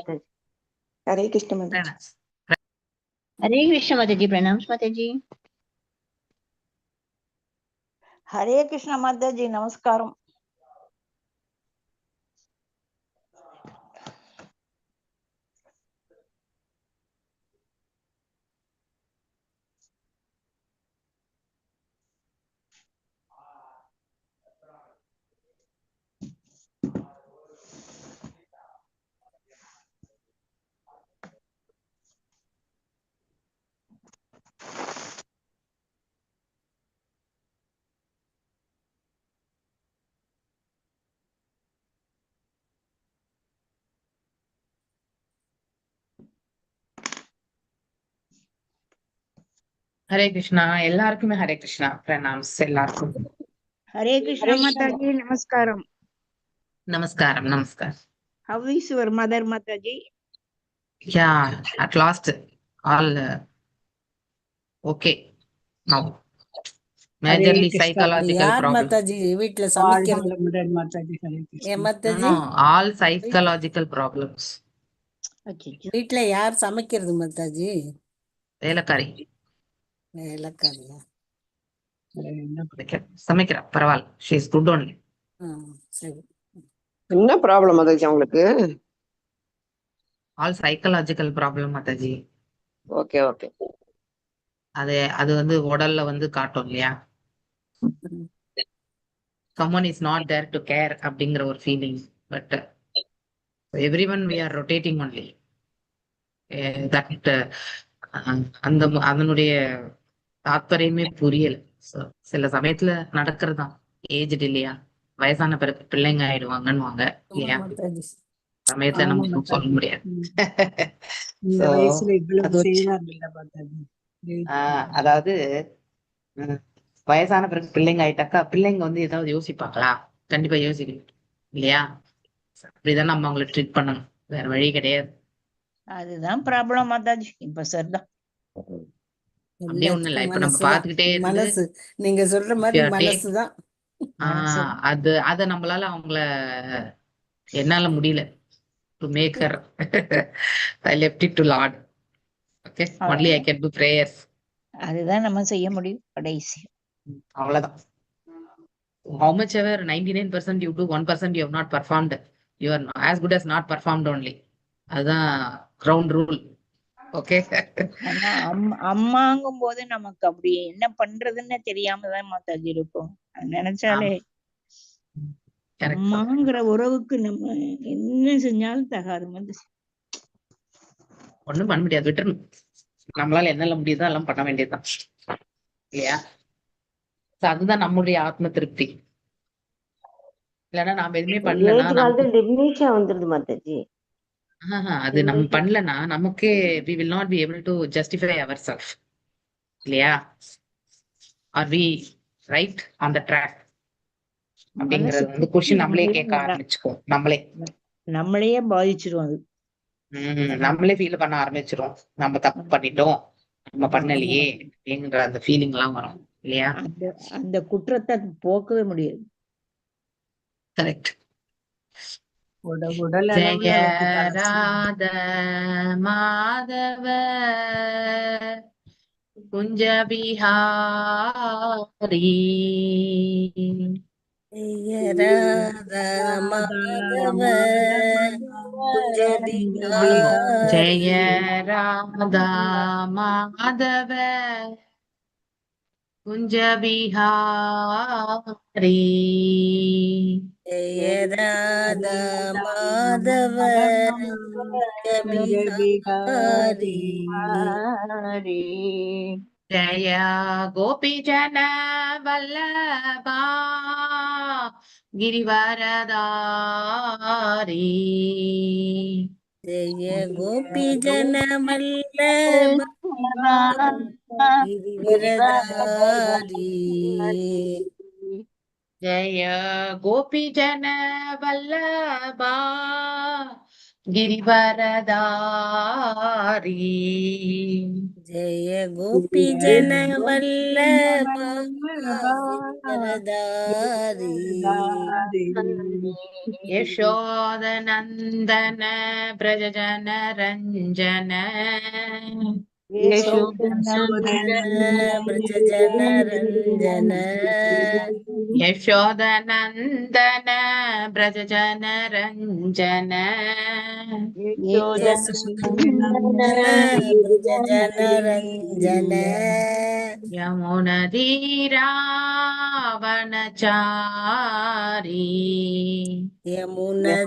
Mataji. Hare Krishna Mataji. Hare Krishna Mataji. Pranams Mataji. Hare Krishna Mataji. Namaskaram. Hare Krishna. எல்லாருக்குமே Hare Krishna. Pranams எல்லாருக்கும். Hare Krishna Mataji. Namaskaram. நமஸ்காரம். நமஸ்காரம். How is your mother Mataji? Yeah, at last all okay now. Majorly psychological யார் problem. Mataji வீட்டுல சமைக்கிறது? ஏன் Mataji No, all psychological problems. வீட்டுல யார் சமைக்கிறது மாதாஜி? வேலைக்காரி வேலைக்காரியா? சமைக்கிறா, பரவாயில்ல. she is good only. சரி. என்ன ப்ராப்ளம் மதாஜி உங்களுக்கு? all psychological problem Mataji. Okay okay. அது வந்து உடல்ல வந்து காட்டும் இல்லையா? someone is not there to care அப்படிங்கிற ஒரு feeling. But everyone we are rotating only. that அந்த அதனுடைய தாத்பரியமே புரியல. சில சமயத்துல நடக்கிறதுதான். ஏஜ்டு இல்லையா, வயசான பிறகு பிள்ளைங்க ஆயிடுவாங்கன்னு இல்லையா? மாதாஜி சமயத்துல நம்ம சொல்ல முடியாது. அதாவது வயசான பிறகு பிள்ளைங்க ஆயிட்டாக்கா பிள்ளைங்க வந்து ஏதாவது யோசிப்பாங்களா? கண்டிப்பா யோசிக்கணும் இல்லையா? அப்படிதான் நம்ம அவங்களை ட்ரீட் பண்ணணும், வேற வழி கிடையாது. அதுதான் ப்ராப்ளம் மாதாஜி. இப்ப சரிதான். அப்படியே ஒண்ணு இல்ல. இப்ப நம்ம பாத்துக்கிட்டே மனசு, நீங்க சொல்ற மாதிரி மனசுதான். அத நம்மளால அவங்கள என்னால முடியல. to make her I left it to Lord. Okay, only I can do prayers. அதுதான் நம்ம செய்ய முடியும் கடைசி. அவ்வளவுதான். how much ever 99% you do, 1% you have not performed, you are as good as not performed only. அதுதான் ground rule. Okay. ஆனா அம்மாங்கும் போது நமக்கு அப்படி என்ன பண்றதுன்னு தெரியாமதான் மாதாஜி இருக்கும். நினைச்சாலே அம்மாங்கிற உறவுக்கு நம்ம என்ன செஞ்சாலும் தகாது வந்து ஒண்ணும் பண்ண முடியாது, விட்டுறணும். நம்மளால என்னெல்லாம் முடியுதோ எல்லாம் பண்ண வேண்டியதுதான் இல்லையா? அதுதான் நம்மளுடைய ஆத்ம திருப்தி. இல்லைன்னா நாம எதுவுமே பண்ணலன்னா வந்துருது மாதாஜி. அது நம்ம பண்ணலன்னா நமக்கே we will not be able to justify ourselves இல்லையா? are we right on the track அப்படிங்கறது வந்து கொஸ்டின் நம்மளே கேட்க ஆரம்பிச்சுக்கோம். நம்மளையே பாதிச்சிரும். அது நம்மளே ஃபீல் பண்ண ஆரம்பிச்சிரும். நம்ம தப்பு பண்ணிட்டோம், நம்ம பண்ணலையே அப்படிங்கிற அந்த ஃபீலிங் எல்லாம் வரும் இல்லையா? அந்த குற்றத்தை போக்கவே முடியாது. கரெக்ட். ஜெய ராத மாதவ குஞ்ச பிஹாரி ராதா மாதவ குஞ்ச பிஹாரி. ஜெய ராதா மாதவ குஞ்ச பிஹாரி. ஜெய ராதா மாதவ குஞ்ச பிஹாரி. ஜய கோபி ஜன வல்லபா கிரிவரதாரி. ஜெய கோபி ஜன வல்லபா கிரிவரதாரி. ஜய கோபி ஜன வல்லபா गिरिवरदारी जय गोपी जन वल्लभा गिरिवरदारी यशोदनन्दन व्रजजन रञ्जन यशोदनन्दन व्रज जन रञ्जन यशोदनन्दन व्रजजन रञ्जन यशोदनन्दन व्रज जन रञ्जन यमुनधीरावनचारी यमुनधीरावनचारी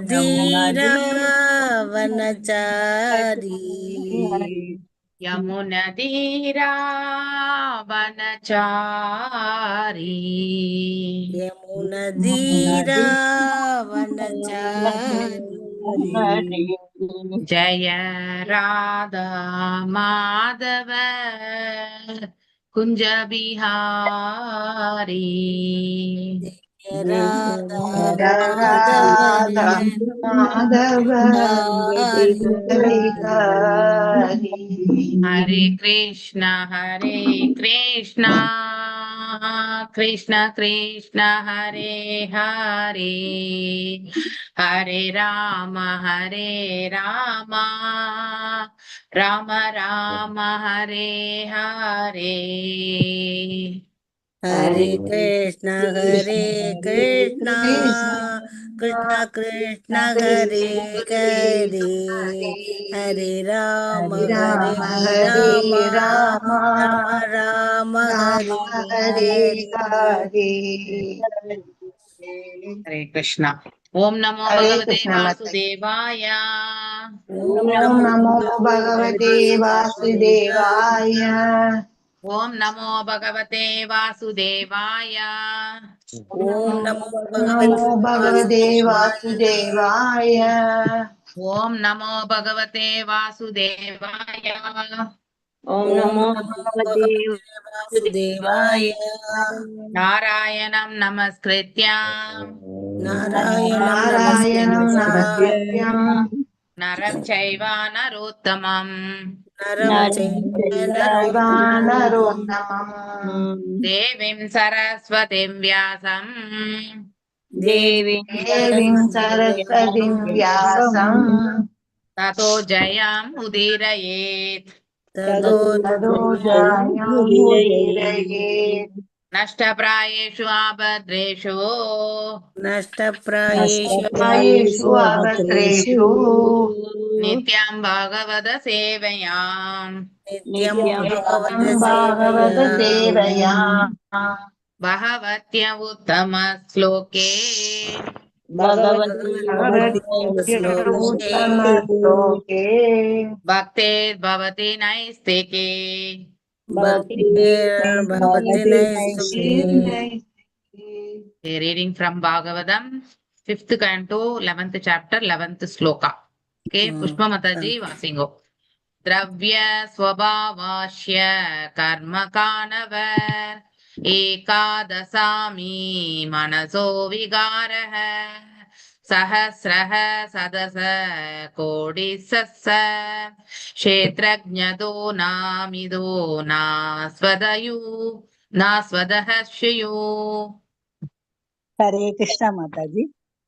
यमुनधीरावनचारी यमुनधीरावनचारी जय राधा माधव कुंज बिहारी राधा राधा माधव माधव बिहारी हरे कृष्णा कृष्ण कृष्ण हरे हरे हरे राम राम राम हरे हरे हरे कृष्ण कृष्ण कृष्ण हरे हरे हरे राम राम राम राम राम हरे हरे हरे हरे हरे कृष्णा। ओम नमो हरे भगवते कृष्ण माता जी। वासुदेवाय। ओम ओम नमो भगवते वासुदेवाय। ओम नमो भगवते वासुदेवाय। ओम नमो नमो भगवते भगवते वासुदेवाय। ओम नमो भगवते वासुदेवाय। ओम ओम नमो नमो भगवते भगवते वासुदेवाय नारायणं नमस्कृत्य नारायणं नारायणं नमस्कृत्य नमस्कृत्यं नरं चैव नरोत्तमं नरं चैव नरोत्तमं नरोत्तमम् देवीं सरस्वतीं व्यासं देवीं सरस्वतीं व्यासं ततो जयम् उदीरयेत्। ततो ततो जयमुदीरयेत्। नष्टप्रायेषु आभद्रेषु नष्टप्रायेषु आयेषु अभद्रेषु नित्यं भागवत सेवयाम् नित्यं नित्यं भगवत भागवत सेवया सेवया भगवत्य उत्तमश्लोके श्लोके उत्तमश्लोके भक्तेर्भवति नैस्तिके भक्तिर्भवति नैष्ठिके reading from Bhagavatam 5th canto 11th chapter 11th sloka. Okay, Pushpa Mataji vasingo. द्रव्य स्वभावाश्य कर्मकानवर एकादशामी मनसो विकारः सहस्रः सदस कोटिसहस्र क्षेत्रज्ञतो नामिदो नास्वदयु नास्वदहर्षयो। हरे कृष्ण माताजी।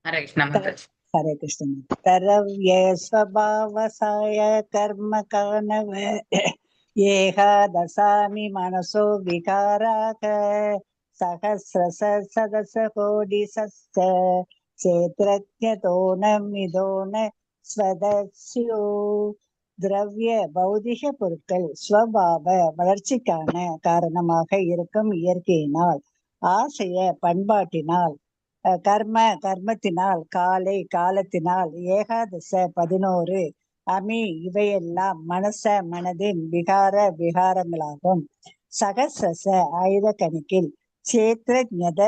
हरे कृष्ण माताजी। हरे कृष्ण। तरव्य स्वभावसाय कर्म कानव एकादशामि मनसो विकाराक सहस्रश सदस कोटि सस्त क्षेत्रज्ञतो न मिदो न स्वदस्यो. திரவிய பௌதிக பொருட்கள் ஸ்வபாவ வளர்ச்சிக்கான காரணமாக இருக்கும் இயற்கையினால், ஆசைய பண்பாட்டினால், கர்மத்தினால், காலத்தினால், ஏகாதச 11 அமி இவையெல்லாம் மனதின் விகாரங்களாகும். சகசிரச ஆயுத கணக்கில் சேத்ரஜத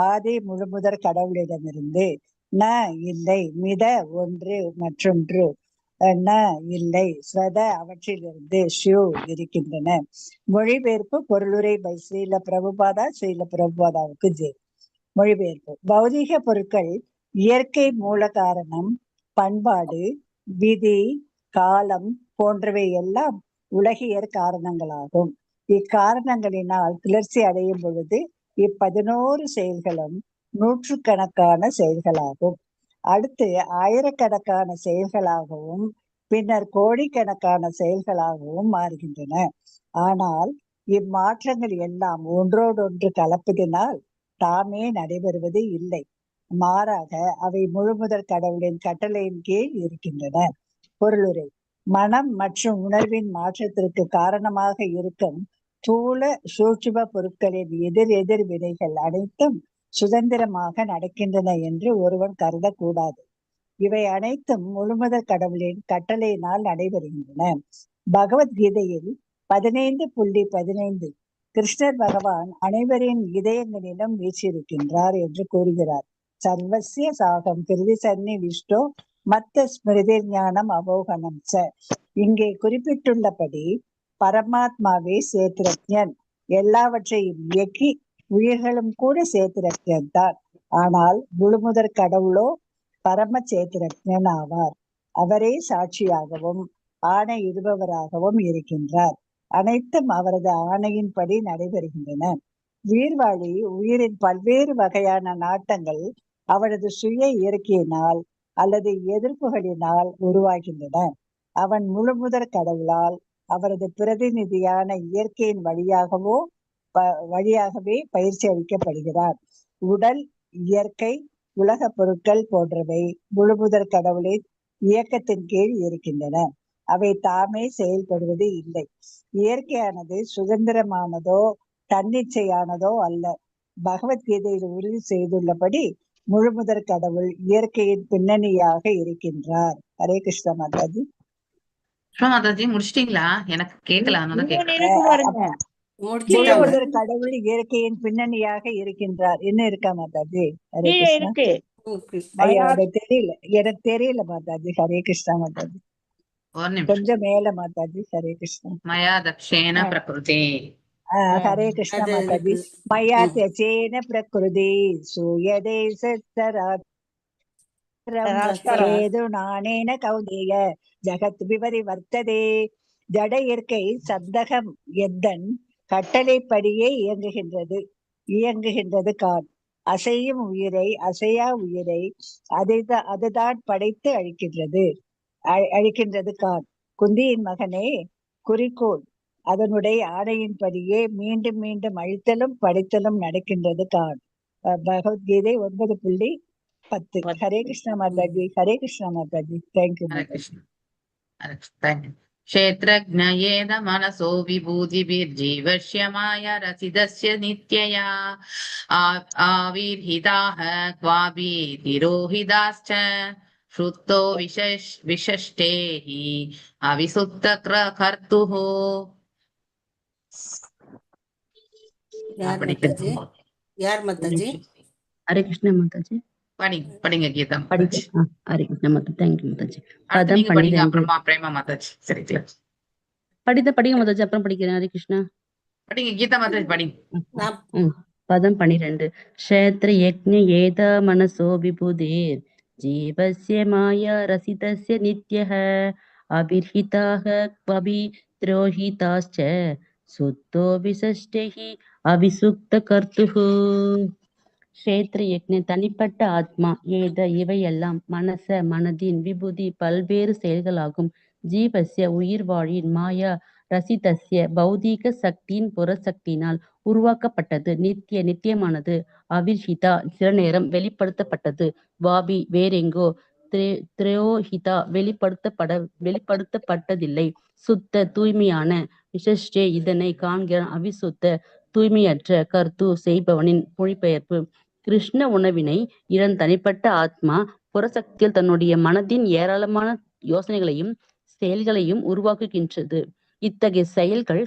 ஆதி முழுமுதற் கடவுளிடமிருந்து ந இல்லை மித ஒன்று மற்றொன்று ந இல்லை ஸ்வத அவற்றிலிருந்து ஷியூ இருக்கின்றன. மொழிபெயர்ப்பு பொருளுரை பை ஸ்ரீல பிரபுபாதாவுக்கு ஜெய். மொழிபெயர்ப்பு. பௌதீக பொருட்கள் இயற்கை மூல காரணம், பண்பாடு, விதி, காலம் போன்றவை எல்லாம் உலகியற் காரணங்களாகும். இக்காரணங்களினால் கிளர்ச்சி அடையும் பொழுது இ11 செயல்களும் நூற்றுக்கணக்கான செயல்களாகும். அடுத்து ஆயிரக்கணக்கான செயல்களாகவும் பின்னர் கோடிக்கணக்கான செயல்களாகவும் மாறுகின்றன. ஆனால் இம்மாற்றங்கள் எல்லாம் ஒன்றோடொன்று கலப்பதினால் தாமே நடைபெறுவது இல்லை. மாறாக அவை முழுமுதற் கடவுளின் கட்டளையின் கீழ் இருக்கின்றன. பொருளுரை: மனம் மற்றும் உணர்வின் மாற்றத்திற்கு காரணமாக இருக்கும் தூள சூட்சும பொருட்களின் எதிர் வினைகள் அனைத்தும் சுதந்திரமாக நடக்கின்றன என்று ஒருவன் கருதக்கூடாது. இவை அனைத்தும் முழுமுதற் கடவுளின் கட்டளையினால் நடைபெறுகின்றன. பகவத்கீதையில் 15.15 கிருஷ்ணர் பகவான் அனைவரின் இதயங்களிலும் வீற்றிருக்கின்றார் என்று கூறுகிறார். சர்வசிய சாகம் கிருதி சன்னி விஷ்டோ மத்த ஸ்மிருதி ஞானம் அபோகனம் ச. இங்கே குறிப்பிட்டுள்ளபடி பரமாத்மாவே சேத்திரஜன், எல்லாவற்றையும் இயக்கி உயிர்களும் கூட சேத்திரஜன் தான். ஆனால் முழுமுதற் கடவுளோ பரம சேத்திரஜன் ஆவார். அவரே சாட்சியாகவும் ஆணையிடுபவராகவும் இருக்கின்றார். அனைத்தும் அவரது ஆணையின்படி நடைபெறுகின்றன. உயிர்வாழி உயிரின் பல்வேறு வகையான நாட்டங்கள் அவரது சுய இயற்கையினால் அல்லது எதிர்ப்புகளினால் உருவாகின்றன. அவன் முழுமுதற் கடவுளால் அவரது பிரதிநிதியான இயற்கையின் வழியாகவே பயிற்சி அளிக்கப்படுகிறார். உடல், இயற்கை, உலக பொருட்கள் போன்றவை முழுமுதற் கடவுளின் இயக்கத்தின் கீழ் இருக்கின்றன. அவை தாமே செயல்படுவது இல்லை. இயற்கையானது சுதந்திரமானதோ தன்னிச்சையானதோ அல்ல. பகவத்கீதையில் உறுதி செய்துள்ளபடி முழுமுதற் கடவுள் இயற்கையின் பின்னணியாக இருக்கின்றார். ஹரே கிருஷ்ண மாதாஜி. மாதாஜி முடிச்சிட்டீங்களா? எனக்கு கேட்கல, அதனால பாருங்க. முடிச்சிட்டாங்க. முழுமுதற் கடவுள் இயற்கையின் பின்னணியாக இருக்கின்றார். என்ன இருக்கா மாதாஜி? ஹரே கிருஷ்ணா. இருக்கு. ஐயா, அது தெரியல, எனக்கு தெரியல மாதாஜி. ஹரே கிருஷ்ணா மாதாஜி. ஒரு நிமிஷம். கொஞ்சம் மேல மாதாஜி. ஹரே கிருஷ்ணா. மயா தக்ஷேன பிரகிருதி. ஹரே கிருஷ்ண அது மாதாஜி. இருக்கு. மயா தியஜேன பிரகிருதி சூயதே சத்தராது நானேன கௌதேய ஜகத் விபரி வர்த்ததே. ஜட இயற்கை சந்தகம் எந்தன் கட்டளைப்படியே இயங்குகின்றது கான். அசையும் உயிரை, அசையா உயிரை அதுதான் படைத்து அழிக்கின்றது கான். குந்தியின் மகனே, குறிக்கோள் அதனுடைய ஆணையின்படியே மீண்டும் மீண்டும் அழித்தலும் படைத்தலும் நடக்கின்றது கான். பகவத்கீதை 9.10. ஹரே கிருஷ்ண மாதாஜி. ஹரே கிருஷ்ண மாதாஜி. தேங்க்யூ. ஹரே கிருஷ்ண. ஹரே கிருஷ்ண. தேங்க்யூ. क्षेत्रज्ञयेन मनसो विभूतिभिर्जीवस्य माया रसिदस्य नित्यया आविर्हिताः क्वापि तिरोहिताश्च श्रुतो विशष्टे हि अविसुप्तकर्तुः. யார் மாதாஜி? யார் மாதாஜி? ஹரே கிருஷ்ண மாதாஜி. படிங்க கீதா. ஹரே கிருஷ்ண மாதா. தேங்க்யூ மாதாஜி. அடுத்து நீங்க படிங்க, 12. அப்புறமா பிரேமா மாதாஜி. சரி, படிங்க மாதாஜி, அப்புறம் படிக்கிறேன். ஹரே கிருஷ்ணா. படிங்க கீதா மாதாஜி, படிங்க. பதம் 12. க்ஷேத்ர யஜ்ஞ ஏத மனசோ விபுதேர் ஜீவஸ்ய மாயா ரசிதஸ்ய நித்யஹ அபிர்ஹிதாஹ க்வபி திரோஹிதாஸ்ச சுத்தோ விசஷ்டேஹி அவிசுக்த கர்த்துஹு. க்ஷேத்ர யஜ்ஞ தனிப்பட்ட ஆத்மா, ஏத இவையெல்லாம் மனச மனதின், விபூதி பல்வேறு செயல்களாகும், ஜீவஸ்ய உயிர் வாழின், மாயா ரசிதஸ்ய பௌதீக சக்தியின் புறசக்தியினால் உருவாக்கப்பட்டது, நித்தியமானது, அவிர்ஹிதா சில நேரம் வெளிப்படுத்தப்பட்டது, வாபி வேறெங்கோ, திரோஹிதா வெளிப்படுத்தப்பட்டதில்லை, சுத்த தூய்மையான, விசஷ்டே இதனை காண்கிறான், அவிசுத்த தூய்மையற்ற, கர்த்து செய்பவனின் மொழிபெயர்ப்பு. கிருஷ்ண உணவினை இதன் தனிப்பட்ட ஆத்மா புறசக்தியில் தன்னுடைய மனதின் ஏராளமான யோசனைகளையும் செயல்களையும் உருவாக்குகின்றது. இத்தகைய செயல்கள்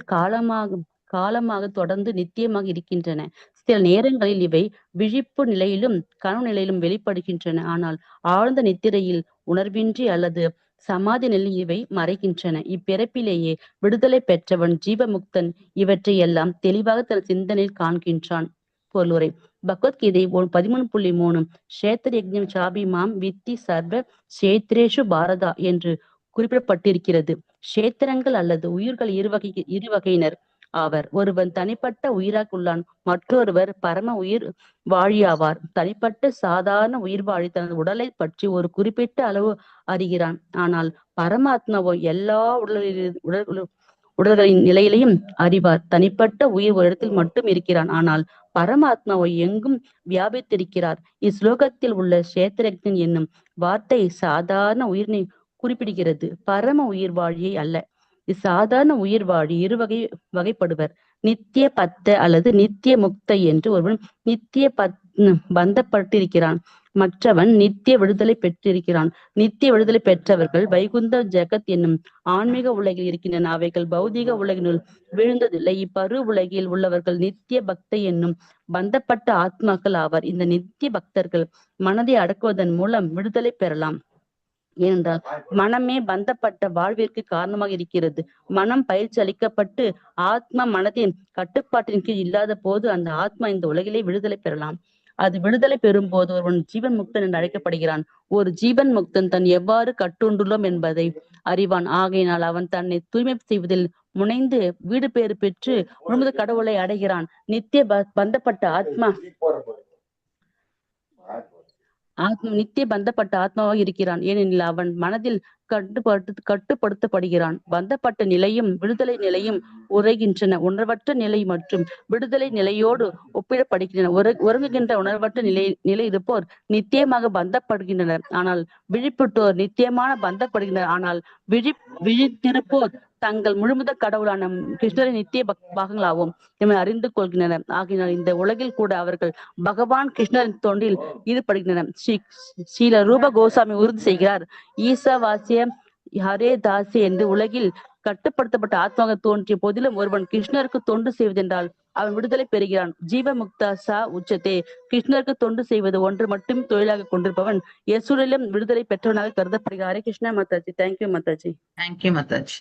காலமாக தொடர்ந்து நித்தியமாக இருக்கின்றன. சில நேரங்களில் இவை விழிப்பு நிலையிலும் கனவு நிலையிலும் வெளிப்படுகின்றன. ஆனால் ஆழ்ந்த நித்திரையில், உணர்வின்றி அல்லது சமாதி நிலையில் இவை மறைகின்றன. இப்பிறப்பிலேயே விடுதலை பெற்றவன் ஜீவமுக்தன் இவற்றை எல்லாம் தெளிவாக தன் சிந்தனையில் காண்கின்றான். பொருளுரை: பகவத்கீதை 13.3 க்ஷேத்திர யஜ்ஞம் சாபி மாம் வித்தி சர்வ க்ஷேத்ரேஷு பாரதா என்று குறிப்பிடப்பட்டிருக்கிறது. க்ஷேத்திரங்கள் அல்லது உயிர்கள் இரு வகையினர் ஆவர். ஒருவன் தனிப்பட்ட உயிராக உள்ளான், மற்றொருவர் பரம உயிர் வாழியாவார். தனிப்பட்ட சாதாரண உயிர் வாழி தனது உடலை பற்றி ஒரு குறிப்பிட்ட அளவு அறிகிறான். ஆனால் பரமாத்மாவோ எல்லா உடல்களின் நிலையிலையும் அறிவார். தனிப்பட்ட உயிர் ஒரு இடத்தில் மட்டும் இருக்கிறான், ஆனால் பரமாத்மாவோ எங்கும் வியாபித்திருக்கிறார். இஸ்லோகத்தில் உள்ள க்ஷேத்திரஜன் என்னும் வார்த்தை சாதாரண உயிரினை குறிப்பிடுகிறது, பரம உயிர் வாழியை அல்ல. இச்சாதாரண உயிர் வாழி வகைப்படுவர். நித்திய பத்த அல்லது நித்திய முக்த என்று ஒருவன் நித்திய பந்தப்பட்டிருக்கிறான், மற்றவன் நித்திய விடுதலை பெற்றிருக்கிறான். நித்திய விடுதலை பெற்றவர்கள் வைகுந்த ஜெகத் என்னும் ஆன்மீக உலகில் இருக்கின்றன. அவைகள் பௌதிக உலகினுள் விழுந்ததில்லை. இப்பரு உலகில் உள்ளவர்கள் நித்திய பக்த என்னும் பந்தப்பட்ட ஆத்மாக்கள் ஆவர். இந்த நித்திய பக்தர்கள் மனதை அடக்குவதன் மூலம் விடுதலை பெறலாம். ஏனென்றால் மனமே பந்தப்பட்ட வாழ்விற்கு காரணமாக இருக்கிறது. மனம் பயிற்சி அளிக்கப்பட்டு ஆத்மா மனதின் கட்டுப்பாட்டின் கீழ் இல்லாத போது அந்த ஆத்மா இந்த உலகிலே விடுதலை பெறலாம். அது விடுதலை பெறும் போது ஒருவன் ஜீவன் முக்தன் என்று அழைக்கப்படுகிறான். ஒரு ஜீவன் முக்தன் தன் எவ்வாறு கட்டுண்டுள்ளோம் என்பதை அறிவான். ஆகையினால் அவன் தன்னை தூய்மை செய்வதில் முனைந்து வீடு பேறு பெற்று முழுமுத கடவுளை அடைகிறான். நித்திய பந்தப்பட்ட நித்திய பந்தப்பட்ட ஆத்மாவாக இருக்கிறான். ஏனெனில் அவன் மனதில் கட்டுப்படுத்தப்படுகிறான். பந்தப்பட்ட நிலையும் விடுதலை நிலையும் உரைகின்றன. உணர்வற்ற நிலை மற்றும் விடுதலை நிலையோடு ஒப்பிடப்படுகின்றன. உறங்குகின்ற உணர்வற்ற நிலை இருப்போர் நித்தியமாக பந்தப்படுகின்றனர், ஆனால் விழிப்புட்டோர் நித்தியமான பந்தப்படுகின்றனர். ஆனால் விழித்திருப்போர் தங்கள் முழுமுத கடவுளான கிருஷ்ணரின் நித்திய பாகங்களாகவும் நம்மை அறிந்து கொள்கின்றனர். ஆகினால் இந்த உலகில் கூட அவர்கள் பகவான் கிருஷ்ணரின் தொண்டில் ஈடுபடுகின்றனர். ஸ்ரீல ரூப கோசாமி உறுதி செய்கிறார், ஈசாவாசிய ஹரே தாசி என்று உலகில் கட்டுப்படுத்தப்பட்ட ஆத்மாக தோன்றிய போதிலும் ஒருவன் கிருஷ்ணருக்கு தொண்டு செய்வதென்றால் அவன் விடுதலை பெறுகிறான். ஜீவ முக்தா சா உச்சத்தே. கிருஷ்ணருக்கு தொண்டு செய்வது ஒன்று மட்டும் தொழிலாக கொண்டிருப்பவன் எசூரிலும் விடுதலை பெற்றவனாக கருதப்படுகிறார். ஹரே கிருஷ்ணா மாதாஜி. தேங்க்யூ மாதாஜி. தேங்க்யூ மாதாஜி.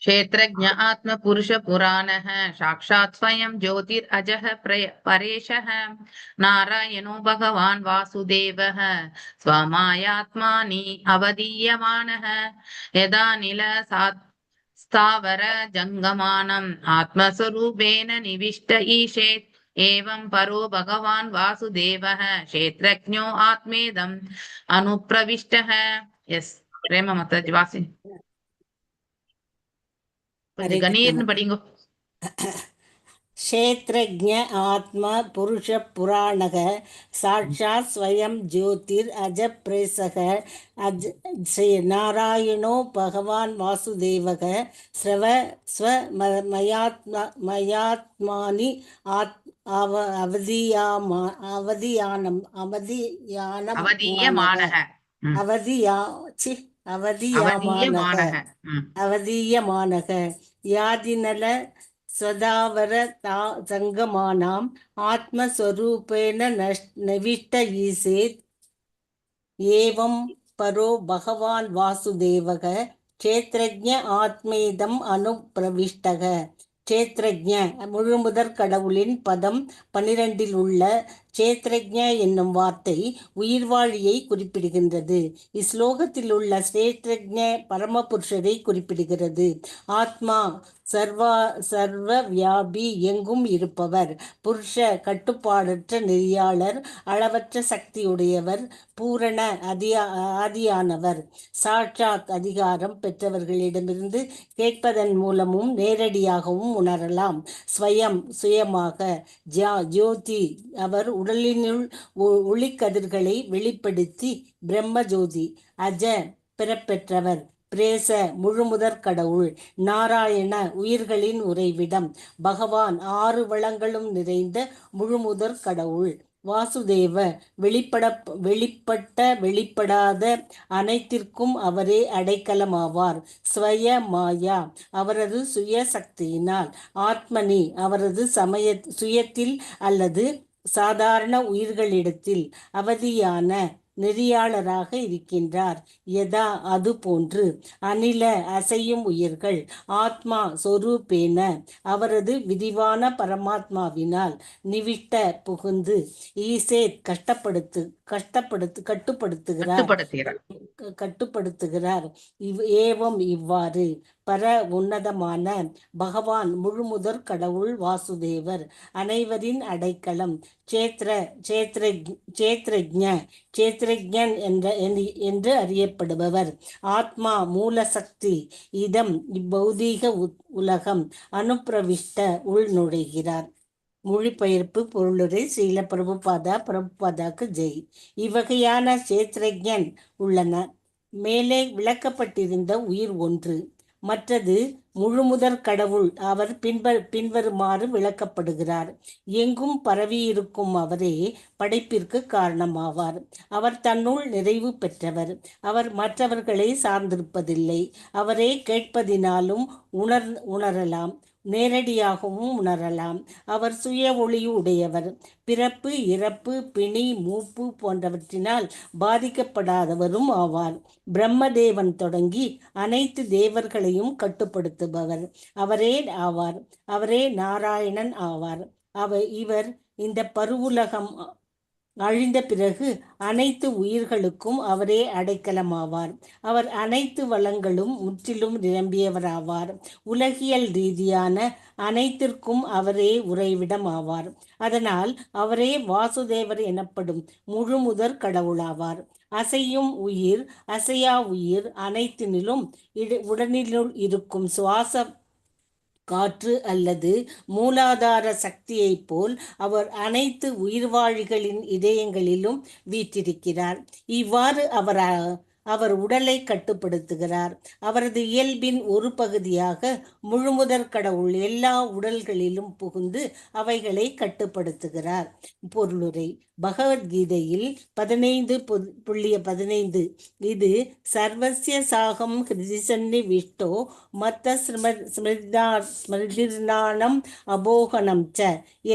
क्षेत्रज्ञ आत्म पुरुष पुराणः साक्षात् स्वयं ज्योतिरजः परेशः नारायणो भगवान् वासुदेवः स्वमायात्मानि अवदीयमानः यदा निल स्थावर जंगमानम् आत्मस्वरूपेण निविष्ट ईशेत् एवं परो भगवान् वासुदेवः क्षेत्रज्ञो आत्मेदम् अनुप्रविष्टः. यस प्रेम माताजी वासी கணீர்னு படிங்கோ. क्षेत्रज्ञ आत्मा पुरुष पुराणः साक्षात् स्वयं ज्योतिर अज प्रेसः नारायणो भगवान वासुदेवः स्वमयात्मानि அவதீயமானः யாதினல சதாவர சங்கமானாம் ஆத்மஸ்வரூபேண நவிஷ்ட ஈசேத் ஏவம் பரோ பகவான் வாசுதேவக க்ஷேத்ரஜ்ஞ ஆத்மேதம் அனுப்பிரவிஷ்டக. க்ஷேத்ரஜ்ஞ முழுமுதற் கடவுளின் பதம் 12 உள்ள க்ஷேத்ரஜ்ஞ என்னும் வார்த்தை உயிர்வாழியை குறிப்பிடுகின்றது. இஸ்லோகத்தில் உள்ள க்ஷேத்ரஜ்ஞ பரமபுருஷரை குறிப்பிடுகிறது. ஆத்மா சர்வ வியாபி, எங்கும் இருப்பவர். புருஷ கட்டுப்பாடற்ற நெறியாளர், அளவற்ற சக்தியுடையவர், பூரண ஆதியானவர். சாட்சாத் அதிகாரம் பெற்றவர்களிடமிருந்து கேட்பதன் மூலமும் நேரடியாகவும் உணரலாம். ஸ்வயம் சுயமாக. ஜோதி அவர் உடலினுள் ஒளிக்கதிர்களை வெளிப்படுத்தி பிரம்ம ஜோதி. அஜ பெறப்பெற்றவர். பிரேச முழுமுதற் கடவுள். நாராயண உயிர்களின் உறைவிடம். பகவான் 6 வளங்களும் நிறைந்த முழுமுதற் கடவுள். வாசுதேவ வெளிப்படாத அனைத்திற்கும் அவரே அடைக்கலமாவார். ஸ்வய மாயா அவரது சுய சக்தியினால். ஆத்மனி அவரது சுயத்தில் அல்லது சாதாரண உயிர்களிடத்தில். அவதியான நெறியாளராக இருக்கின்றார். யதா அது போன்று அனில அசையும் உயிர்கள் ஆத்மா சொரூபேன அவரது விரிவான பரமாத்மாவினால் நிவிட்ட புகுந்து ஈசேத் கட்டுப்படுத்துகிறார் கட்டுப்படுத்துகிறார். ஏவம் இவ்வாறு பர உன்னதமான பகவான் முழுமுதற் கடவுள் வாசுதேவர் அனைவரின் அடைக்கலம் சேத்ரஜ்ஞன் என்று அறியப்படுபவர் ஆத்மா மூலசக்தி இதம் இப்பௌதீக உலகம் அனுப்பிரவிஷ்ட உள் நுழைகிறார். மொழிபெயர்ப்பு பொருளுரை ஸ்ரீல பிரபுபாதாக்கு ஜெய். இவ்வகையான சேத்ரஜ்ஞன் உள்ளன. மேலே விளக்கப்பட்டிருந்த உயிர் ஒன்று, மற்றது முழுமுதற் கடவுள். அவர் பின்வருமாறு விளக்கப்படுகிறார். எங்கும் பரவியிருக்கும் அவரே படைப்பிற்கு காரணமாவார். அவர் தன்னுள் நிறைவு பெற்றவர். அவர் மற்றவர்களை சார்ந்திருப்பதில்லை. அவரே கேட்பதினாலும் உணரலாம், நேரடியாகவும் உணரலாம். அவர் சுய ஒளி உடையவர். பிறப்பு, இறப்பு, பிணி, மூப்பு போன்றவற்றினால் பாதிக்கப்படாதவரும் ஆவார். பிரம்மதேவன் தொடங்கி அனைத்து தேவர்களையும் கட்டுப்படுத்துபவர் அவரே ஆவார். அவரே நாராயணன் ஆவார். இவர் இந்த பருவுலகம் அழிந்த பிறகு அனைத்து உயிர்களுக்கும் அவரே அடைக்கலமாவார். அவர் அனைத்து வளங்களும் முற்றிலும் நிரம்பியவராவார். உலகியல் ரீதியான அனைத்திற்கும் அவரே உறைவிடம் ஆவார். அதனால் அவரே வாசுதேவர் எனப்படும் முழுமுதற் கடவுளாவார். அசையும் உயிர், அசையா உயிர் அனைத்தினிலும் உடனினுள் இருக்கும் சுவாச காற்று அல்லது மூலாதார சக்தியைப் போல் அவர் அனைத்து உயிர்வாழிகளின் இதயங்களிலும் வீற்றிருக்கிறார். இவ்வாறு அவர் உடலை கட்டுப்படுத்துகிறார். அவரது இயல்பின் ஒரு பகுதியாக முழுமுதற் கடவுள் எல்லா உடல்களிலும் புகுந்து அவைகளை கட்டுப்படுத்துகிறார். பொருளுரை பகவத்கீதையில் 15.15 இது சர்வஸ்ய சாகம் ஹிருதிசன்னி விஷ்டோ மத்த ஸ்மிருதிர்நானம் அபோகனம் ச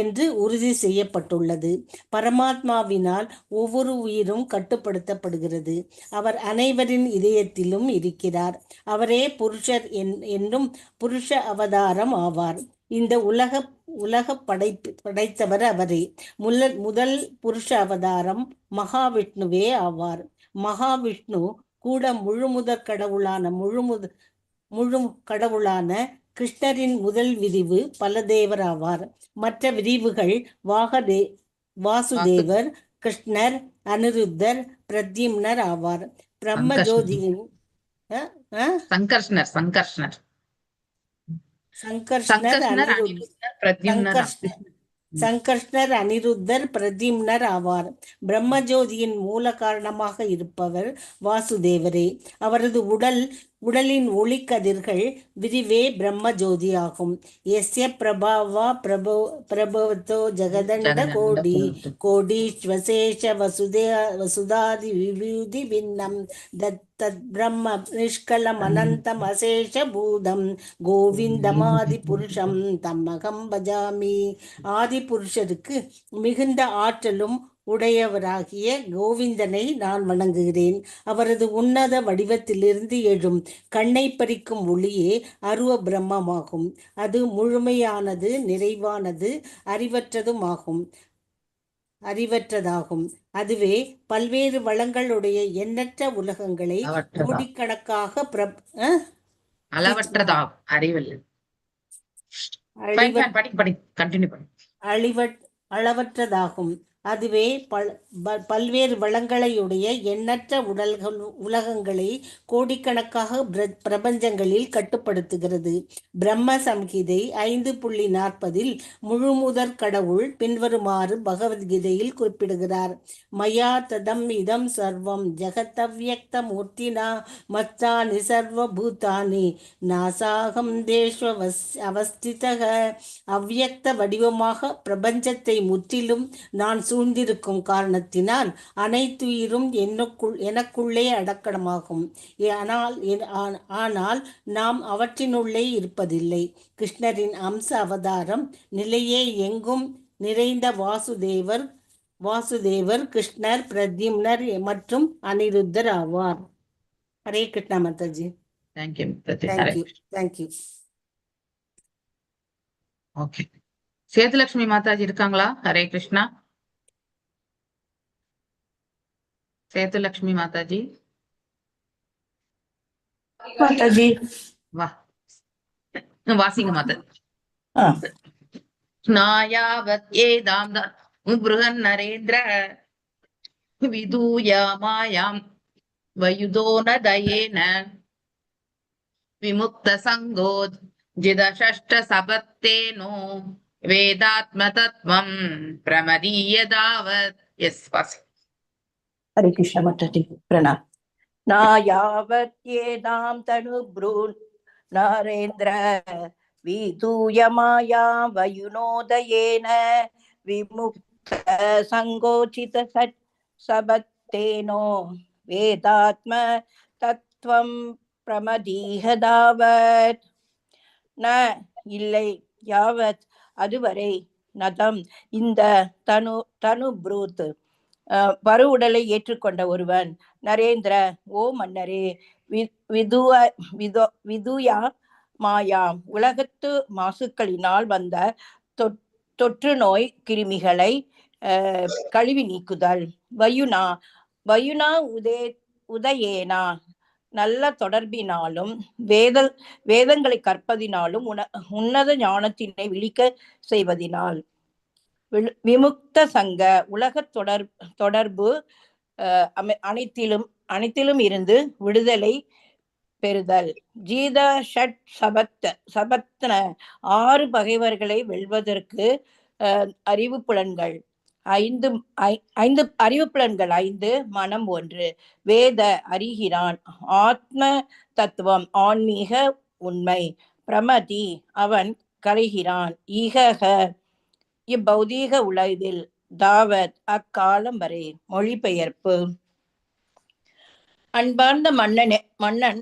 என்று உறுதி செய்யப்பட்டுள்ளது. பரமாத்மாவினால் ஒவ்வொரு உயிரும் கட்டுப்படுத்தப்படுகிறது. அவர் அனைவரின் இதயத்திலும் இருக்கிறார். அவரே புருஷர் என்னும் புருஷ அவதாரம் ஆவார். இந்த உலக படைத்தவர் அவரே. முதல் புருஷ அவதாரம் மகாவிஷ்ணுவே ஆவார். மகாவிஷ்ணு கூட முழுமுதற் கடவுளான கிருஷ்ணரின் முதல் விரிவு பலதேவர் ஆவார். மற்ற விரிவுகள் வாசுதேவர், கிருஷ்ணர், அனிருத்தர், பிரத்யும்னர் ஆவார். பிரம்மஜோதியின் சங்கர்ஷ்ணர், அனிருத்தர், பிரத்யும்னர் ஆவார். பிரம்மஜோதியின் மூல காரணமாக இருப்பவர் வாசுதேவரே. அவரது உடலின் ஒளிக்கதிர்கள் விரிவே பிரம்மஜோதி ஆகும். எஸ்ய பிரபவத்தோ ஜெகதண்ட கோடீஸ்வசேஷ வசுதாதி விபூதி பின்னம் தத் பிரம்ம நிஷ்கலம் அனந்தம் அசேஷ பூதம் கோவிந்தமாதி புருஷம் தம்மகம் பஜாமி. ஆதி புருஷருக்கு மிகுந்த ஆற்றலும் உடையவராகிய கோவிந்தனை நான் வணங்குகிறேன். அவரது உன்னத வடிவத்திலிருந்து எழும் கண்ணை பறிக்கும் ஒளியே அருவ பிரம்மமாகும். அது முழுமையானது, நிறைவானது, அறிவற்றதாகும். அதுவே பல்வேறு வளங்களுடைய எண்ணற்ற உலகங்களை கோடிக்கணக்காக அளவற்றதாகும். அதுவே பல்வேறு வளங்களையுடைய எண்ணற்ற உலகங்களை கோடிக்கணக்காக பிரபஞ்சங்களில் கட்டுப்படுத்துகிறது. பிரம்ம சம்ஹிதை 5.40 முழுமுதற் கடவுள் பின்வருமாறு பகவத்கீதையில் குறிப்பிடுகிறார். மயா ததம் இதம் சர்வம் ஜெகதவ்யக்த மூர்த்தினா மத்தானி சர்வ பூதானி நாசாகம் தேஷ்வ அவஸ்திதக. அவ்யக்த வடிவமாக பிரபஞ்சத்தை முற்றிலும் நான் சூழ்ந்திருக்கும் காரணத்தினால் அனைத்துயிரும் எனக்குள்ளே அடக்கமாகும். ஆனால் நாம் அவற்றினுள்ளே இருப்பதில்லை. கிருஷ்ணரின் அம்ச அவதாரம் நிலையே எங்கும் நிறைந்த வாசுதேவர் வாசுதேவர், கிருஷ்ணர், பிரத்யும்னர் மற்றும் அனிருத்தர் ஆவார். ஹரே கிருஷ்ணா மாதாஜி. தேங்க்யூ மாதாஜி. Hare thank you thank you. Okay, Sethulakshmi மாதாஜி இருக்காங்களா? ஹரே கிருஷ்ணா. சேதுலட்சுமி மாதாஜி மாதாஜி. வா, வாசிங்க மாதாஜி. நாயாவத் ஏதாம் பிருஹன் நரேந்திர விதூயமாயாம் வயுதோ நதயேன விமுக்த சங்கோ ஜிதஷஷ்ட சபத்தேனோ வேதாத்ம தத்வம் பிரமதீயதாவத். எஸ், வாசி. ஹரே கிருஷ்ண மாதாஜி. பிரணாம். நாயாவத்யேதாம் தனு ப்ரூன் நரேந்திர விதூயமாயா வயுனோதயேன விமுக்த சங்கோச்சித சபத்தேனோ வேதாத்ம தத்வம் பிரமதீஹதாவத். ந இல்லை, யாவத் அதுவரை, நதம் இந்த தனு ப்ரூத் பரு உடலை ஏற்றுக்கொண்ட ஒருவன், நரேந்திர ஓ மன்னரே, விதுயா மாயாம் உலகத்து மாசுக்களினால் வந்த தொற்று நோய் கிருமிகளை கழுவி நீக்குதல். வயுனா உதயேனா நல்ல தொடர்பினாலும் வேதங்களை கற்பதினாலும் உன்னத ஞானத்தினை விழிக்க செய்வதினால். விமுக்த சங்க உலக தொடர்பு அனைத்திலும் இருந்து விடுதலை பெறுதல். ஜீத ஷட் சபத்ன 6 பகைவர்களை வெல்வதற்கு அறிவு புலன்கள் 5 மனம் 1 வேத அறிகிறான். ஆத்ம தத்துவம் ஆன்மீக உண்மை. பிரமதி அவன் கரைகிறான். ஈகக இப்பௌதீக உலகில். தாவத் அக்காலம் வரை. மொழிபெயர்ப்பு. அன்பார்ந்த மன்னன்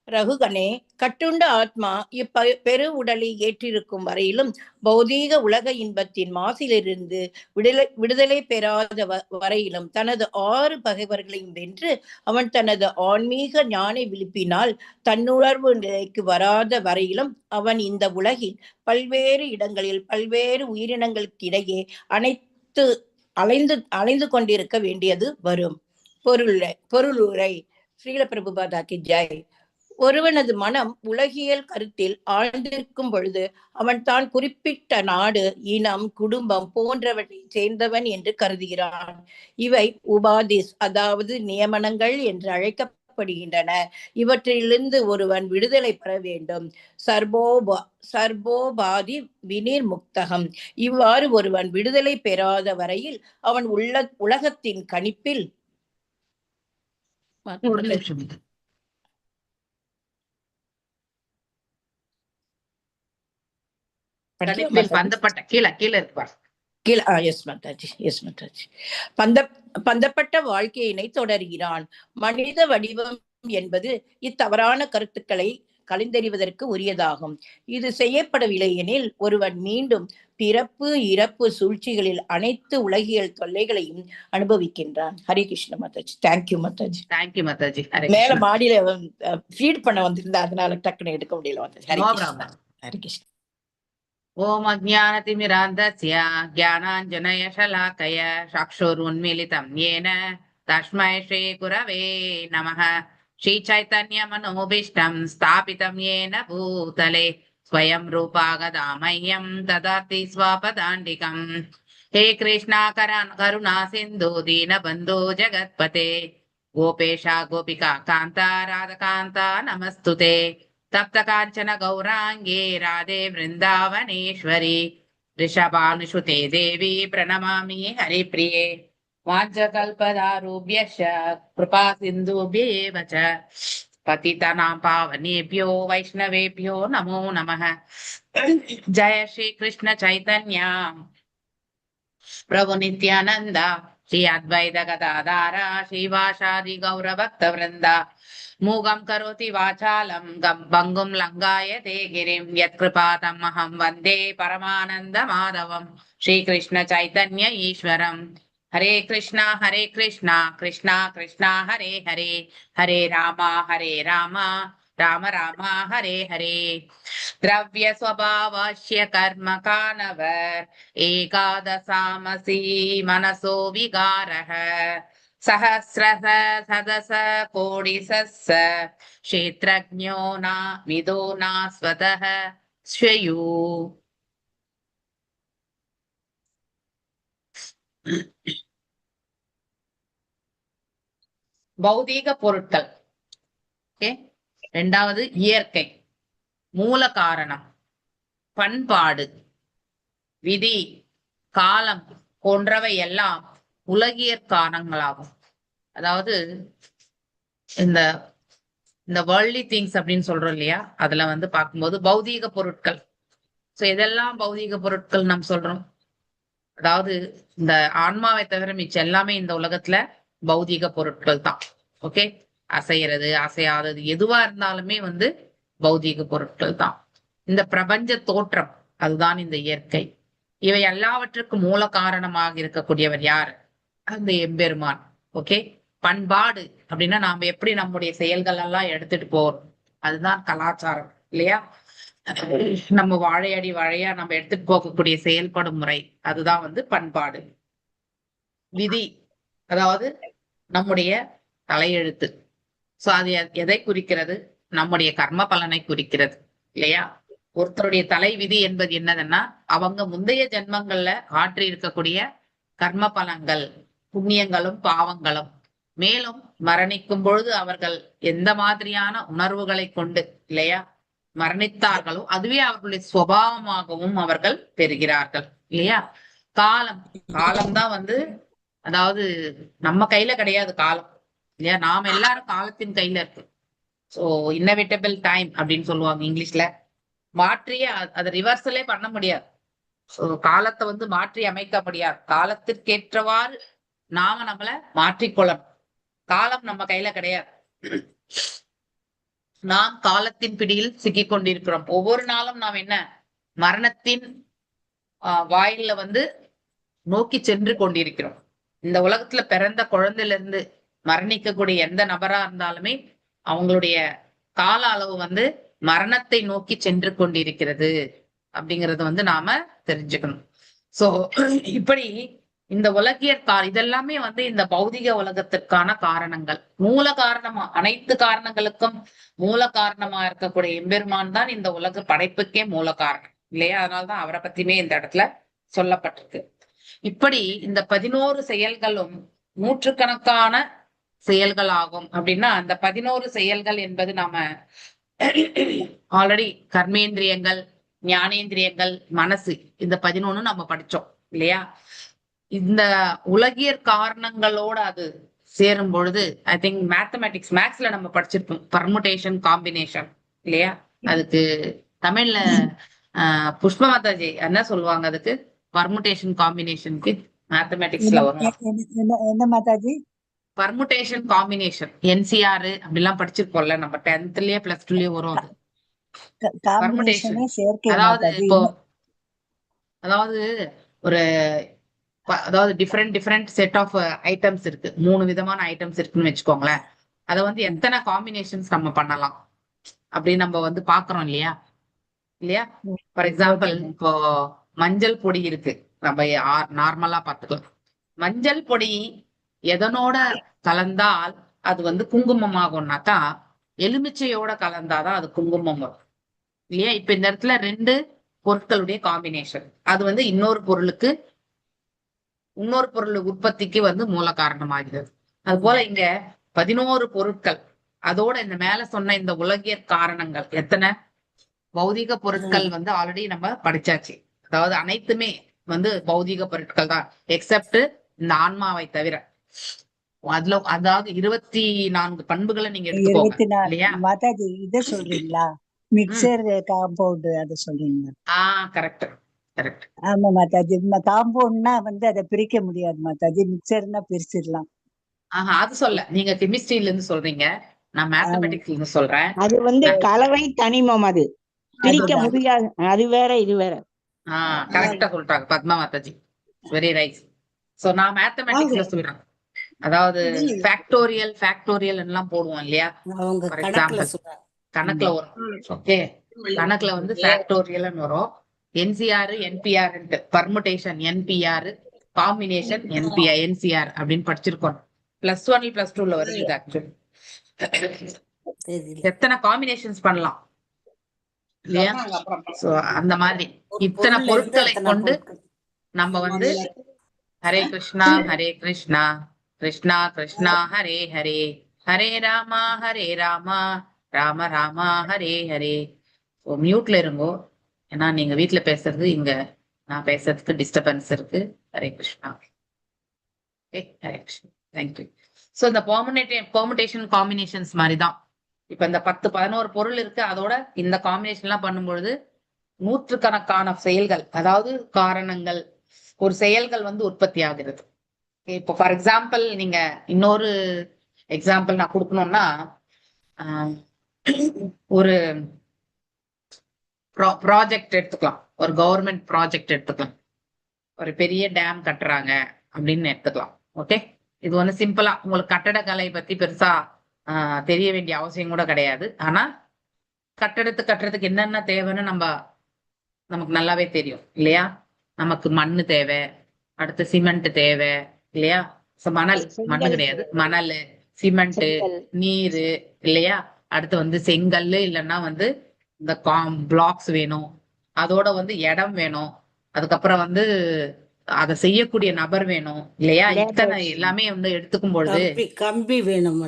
ரகுகனே, கட்டுண்ட ஆத்மா இப்பெரு உடலை ஏற்றிருக்கும் வரையிலும் பௌதீக உலக இன்பத்தின் மாசிலிருந்து விடுதலை பெறாத வரையிலும் தனது 6 பகைவர்களையும் வென்று அவன் தனது ஆன்மீக ஞான விழிப்பினால் தன்னுணர்வு நிலைக்கு வராத வரையிலும் அவன் இந்த உலகில் பல்வேறு இடங்களில் பல்வேறு உயிரினங்களுக்கிடையே அலைந்து கொண்டிருக்க வேண்டியது வரும். பொருளுரை. ஸ்ரீல பிரபுபாதாக்கு ஜெய். ஒருவனது மனம் உலகியல் கருத்தில் ஆழ்ந்திருக்கும் பொழுது அவன் தான் குறிப்பிட்ட நாடு, இனம், குடும்பம் போன்றவற்றை சேர்ந்தவன் என்று கருதுகிறான். இவை உபாதிஸ், அதாவது நியமனங்கள் என்று அழைக்கப்படுகின்றன. இவற்றிலிருந்து ஒருவன் விடுதலை பெற வேண்டும். சர்வோபாதி வினிர் முக்தகம். இவ்வாறு ஒருவன் விடுதலை பெறாத வரையில் அவன் உலகத்தின் கணிப்பில் பந்தப்பட்ட வாழ்க்கையினை தொடர்கிறான். மனித வடிவம் என்பது இத்தவறான கருத்துக்களை கலைந்தெறிவதற்கு உரியதாகும். இது செய்யப்படவில்லை எனில் ஒருவன் மீண்டும் பிறப்பு இறப்பு சூழ்ச்சிகளில் அனைத்து உலகியல் தொல்லைகளையும் அனுபவிக்கின்றான். ஹரே கிருஷ்ண மாதாஜி. தேங்க்யூ மாதாஜி. தேங்க்யூ மாதாஜி. மேல மாடியில ஃபீட் பண்ண வந்திருந்தா அதனால டக்குன்னு எடுக்க முடியல மாதாஜி. ஹரே கிருஷ்ண. ஹரே கிருஷ்ண. ஓம் அஜ்ஞானதிமிராந்தஸ்ய ஞானாஞ்சனய ஷலாக்கய சக்ஷுருன்மிலிதம் யேன தஸ்மை ஸ்ரீ குரவே நமः. ஸ்ரீ சைத்தன்ய மனோபீஷ்டம் ஸ்தாபிதம் யேன பூதலே ஸ்வயம் ரூபா கதா மஹ்யம் ததாதி ஸ்வபதாண்டிகம். ஹே கிருஷ்ணா கருணா சிந்து தீனபந்தோ ஜகத்பதே கோபேஷா கோபிகா காந்தா ராதகாந்தா நமஸ்துதே. தப்த காஞ்சன கௌராங்கே ராதே விருந்தாவனேஸ்வரி ரிஷபானுஷுதே தேவி பிரணமாமி ஹரிப்ரியே. வாஞ்சகல்பதாருப்யஸ்ச கிருபா சிந்துப்யேவ ச பதிதநாம் பாவனேப்யோ வைஷ்ணவேப்யோ நமோ நமः. ஜய ஸ்ரீ கிருஷ்ண சைதன்ய பிரபு நித்யானந்த ஸ்ரீ அத்வைத கதாதாரா ஸ்ரீவாசாதி கௌரபக்த விருந்தா மூகம் கரோதி வாசாலம் பங்கும் லங்காய தே கிரிம் யத் கிருபாதம் அஹம் வந்தே பரமானந்த மாதவம் ஸ்ரீகிருஷ்ண சைதன்ய ஈஸ்வரம். ஹரே கிருஷ்ணா கிருஷ்ணா கிருஷ்ணா ஹரே ஹரே, ஹரே ராமா ராம ராம ஹரே ஹரே. திரவ்ய ஸ்வபாவஸ்ய கர்ம காணவர் ஏகாதசாமசி மனசோ விகாரஹ சஹஸ்ரஹ சதச கோடிசஸ்ஸ க்ஷேத்ரஜ்ஞோ ந விதோ நாஸ்வதஹ ஸ்வயு. பௌதீக பொருட்கள். இரண்டாவது இயற்கை, மூல காரணம், பண்பாடு, விதி, காலம் போன்றவை எல்லாம் உலகியற் காரணங்களாகும். அதாவது இந்த வேர்ல்ட்லி திங்ஸ் அப்படின்னு சொல்றோம் இல்லையா, அதுல பார்க்கும்போது பௌதீக பொருட்கள். சோ இதெல்லாம் பௌதீக பொருட்கள் நாம் சொல்றோம். அதாவது இந்த ஆன்மாவை தவிர மிச்சம் எல்லாமே இந்த உலகத்துல பௌதீக பொருட்கள் தான். ஓகே, அசைறது அசையாதது எதுவா இருந்தாலுமே பௌதீக பொருட்கள் தான். இந்த பிரபஞ்ச தோற்றம் அதுதான் இந்த இயற்கை. இவை எல்லாவற்றுக்கும் மூல காரணமாக இருக்கக்கூடியவர் யார்? அந்த எம்பெருமான். ஓகே, பண்பாடு அப்படின்னா நாம எப்படி நம்முடைய செயல்கள் எல்லாம் எடுத்துட்டு போறோம், அதுதான் கலாச்சாரம் இல்லையா? நம்ம வாழையா நம்ம எடுத்துட்டு போகக்கூடிய செயல்படும் முறை அதுதான் பண்பாடு. விதி அதாவது நம்முடைய தலையெழுத்து. சோ அது எதை குறிக்கிறது? நம்முடைய கர்ம பலனை குறிக்கிறது இல்லையா? ஒருத்தருடைய தலை விதி என்பது என்னதுன்னா அவங்க முந்தைய ஜென்மங்கள்ல ஆற்றி இருக்கக்கூடிய கர்ம பலன்கள், புண்ணியங்களும் பாவங்களும், மேலும் மரணிக்கும் பொழுது அவர்கள் எந்த மாதிரியான உணர்வுகளை கொண்டு இல்லையா மரணித்தார்களோ அதுவே அவர்களுடைய சுபாவமாகவும் அவர்கள் பெறுகிறார்கள் இல்லையா? காலம்தான் அதாவது நம்ம கையில கிடையாது காலம் இல்லையா? நாம எல்லாரும் காலத்தின் கையில இருக்கு. சோ இன்னவிட்டபிள் டைம் அப்படின்னு சொல்லுவாங்க இங்கிலீஷ்ல. மாற்றியே அதை ரிவர்சலே பண்ண முடியாது. சோ காலத்தை மாற்றி அமைக்க முடியாது. காலத்திற்கேற்றவாறு நாம நம்மளை மாற்றிக்கொள்ளணும். காலம் நம்ம கையில கிடையாது. நாம் காலத்தின் பிடியில் சிக்கிக் கொண்டிருக்கிறோம். ஒவ்வொரு நாளும் நாம் என்ன மரணத்தின் வாயில நோக்கி சென்று கொண்டிருக்கிறோம். இந்த உலகத்துல பிறந்த குழந்தையில இருந்து மரணிக்கக்கூடிய எந்த நபரா இருந்தாலுமே அவங்களுடைய கால அளவு மரணத்தை நோக்கி சென்று கொண்டிருக்கிறது அப்படிங்கறது நாம தெரிஞ்சுக்கணும். சோ இப்படி இந்த உலகியற் இதெல்லாமே இந்த பௌதிக உலகத்திற்கான காரணங்கள். மூல காரணமா, அனைத்து காரணங்களுக்கும் மூல காரணமா இருக்கக்கூடிய எம்பெருமான் தான் இந்த உலக படைப்புக்கே மூல காரணம் இல்லையா? அதனால்தான் அவரை பத்தியுமே இந்த இடத்துல சொல்லப்பட்டிருக்கு. இப்படி இந்த 11 செயல்களும் நூற்றுக்கணக்கான செயல்கள் ஆகும். அப்படின்னா அந்த 11 செயல்கள் என்பது நாம ஆல்ரெடி கர்மேந்திரியங்கள், ஞானேந்திரியங்கள், மனசு, இந்த 11 நம்ம படிச்சோம் இல்லையா? இந்த உலகியற் காரணங்களோட அது சேரும் பொழுது ஐ திங்க் மேக்ஸ்ல நம்ம படிச்சிருப்போம் பர்முடேஷன் காம்பினேஷன் இல்லையா? அதுக்கு தமிழ்ல புஷ்ப மாதாஜி என்ன சொல்லுவாங்க? அதுக்கு பர்முடேஷன் காம்பினேஷனுக்கு மேத்தமேட்டிக்ஸ்ல வரும். என்ன மாதாஜி? பர்முடேஷன் காம்பினேஷன் NCR அப்படிலாம் படிச்சிருப்போம்ல நம்ம 10th +2 வரும். அது பர்முடேஷன். அதாவது ஒரு டிஃப்ரெண்ட் செட் ஆஃப் ஐட்டம்ஸ் இருக்கு. 3 விதமான ஐட்டம்ஸ் இருக்குன்னு வச்சுக்கோங்களேன். அதை எத்தனை காம்பினேஷன்ஸ் நம்ம பண்ணலாம் அப்படின்னு நம்ம பாக்குறோம் இல்லையா? ஃபார் எக்ஸாம்பிள் இப்போ மஞ்சள் பொடி இருக்கு, நம்ம நார்மலா பாத்துக்கலாம். மஞ்சள் பொடி எதனோட கலந்தால் அது குங்குமம் ஆகும்னாக்கா எலுமிச்சையோட கலந்தாதான் அது குங்குமம் வரும் இல்லையா? இப்ப இந்த இடத்துல 2 பொருட்களுடைய காம்பினேஷன் அது இன்னொரு பொருள் உற்பத்திக்கு மூல காரணமாகிறது. அது போல இங்க 11 பொருட்கள், அதோட இந்த மேல சொன்ன இந்த உலகியற் காரணங்கள் எத்தனை பௌதிக பொருட்கள் ஆல்ரெடி நம்ம படிச்சாச்சு. அதாவது அனைத்துமே பௌதிக பொருட்கள் தான் எக்ஸப்ட் இந்த ஆன்மாவை தவிர. அதுல அதாவது 24 பண்புகளை நீங்க எடுத்துக்கோங்க இல்லையா? மாதாஜி இத சொல்றீங்களா? மிக்சர் காம்பவுண்ட் அத சொல்றீங்களா? கரெக்ட். கரெக்ட். ஆமா மாதாஜி. காம்பவுண்ட்னா வந்து அதை பிரிக்க முடியாது மாதாஜி, மிக்சர்னா பிரிச்சிடலாம். அது சொல்ல நீங்க கெமிஸ்ட்ரியில இருந்து சொல்றீங்க, நான் மேத்தமெட்டிக்ஸ்ல இருந்து சொல்றேன். அது வந்து கலவை தனிமம், அது பிரிக்க அதுதான். முடியாது. அது வேற இது வேற. கரெக்டா சொல்லிட்டாங்க Padma Mataji, very right. So நான் மேத்தமெட்டிக்ஸ்ல சொல்றேன். அதாவது ஃபேக்டோரியல் எல்லாம் போடுவோம் இல்லையா, அவங்க ஃபார் கணக்குல எக்ஸாம்பிள் சொல்றாங்க. கணக்குல வரும். ஓகே, கணக்குல வந்து ஃபேக்டோரியல் வரும். NCR NPR permutation NPR, combination NCR அப்படின்னு படிச்சிருக்கோம். +1 +2ல வருது இது ஆக்சுவலி. தெரியல. எத்தனை காம்பினேஷன்ஸ் பண்ணலாம் இல்லையா? சோ அந்த மாதிரி ஒரு இத்தனை பொருள்ல இருந்து பொருட்களை எத்தனை கொண்டு பொருட்கள். நம்ம வந்து ஹரே கிருஷ்ணா கிருஷ்ணா கிருஷ்ணா ஹரே ஹரே, ஹரே ராமா ராம ராமா ஹரே ஹரே. ஸோ மியூட்ல இருங்கோ, ஏன்னா நீங்க வீட்ல பேசுறது இங்க நான் பேசுறதுக்கு டிஸ்டர்பன்ஸ் இருக்கு. Hare Krishna. Okay, Hare Krishna, thank you. So இந்த பெர்முடேஷன் காம்பினேஷன்ஸ் மாதிரி தான். இப்ப இந்த 10-11 பொருள் இருக்கு, அதோட இந்த காம்பினேஷன் எல்லாம் பண்ணும்பொழுது நூற்றுக்கணக்கான செயல்கள், அதாவது காரணங்கள், ஒரு செயல்கள் வந்து உற்பத்தி ஆகிறது. இப்போ ஃபார் எக்ஸாம்பிள் நீங்க இன்னொரு எக்ஸாம்பிள் நான் கொடுக்கணும்னா, ஒரு ப்ராஜெக்ட் எடுத்துக்கலாம், ஒரு கவர்மெண்ட் ப்ராஜெக்ட் எடுத்துக்கலாம். ஒரு பெரிய டேம் கட்டுறாங்க அப்படின்னு எடுத்துக்கலாம். ஓகே, இது ஒண்ணு சிம்பிளா, உங்களுக்கு கட்டடக்கலை பத்தி பெருசா தெரிய வேண்டிய அவசியம் கூட கிடையாது. ஆனா கட்டுறதுக்கு என்னென்ன தேவைன்னு நமக்கு நல்லாவே தெரியும் இல்லையா? நமக்கு மண்ணு தேவை, அடுத்து சிமெண்ட் தேவை இல்லையா? மண்ணு கிடையாது, மணல், சிமெண்ட், நீரு இல்லையா? அடுத்து வந்து செங்கல், இல்லைன்னா வந்து இந்த பிளாக்ஸ் வேணும், அதோட வந்து இடம் வேணும், அதுக்கப்புறம் வந்து அதை செய்யக்கூடிய நபர் வேணும் இல்லையா? இத்தனை எல்லாமே வந்து எடுத்துக்கும் பொழுது கம்பி வேணும்,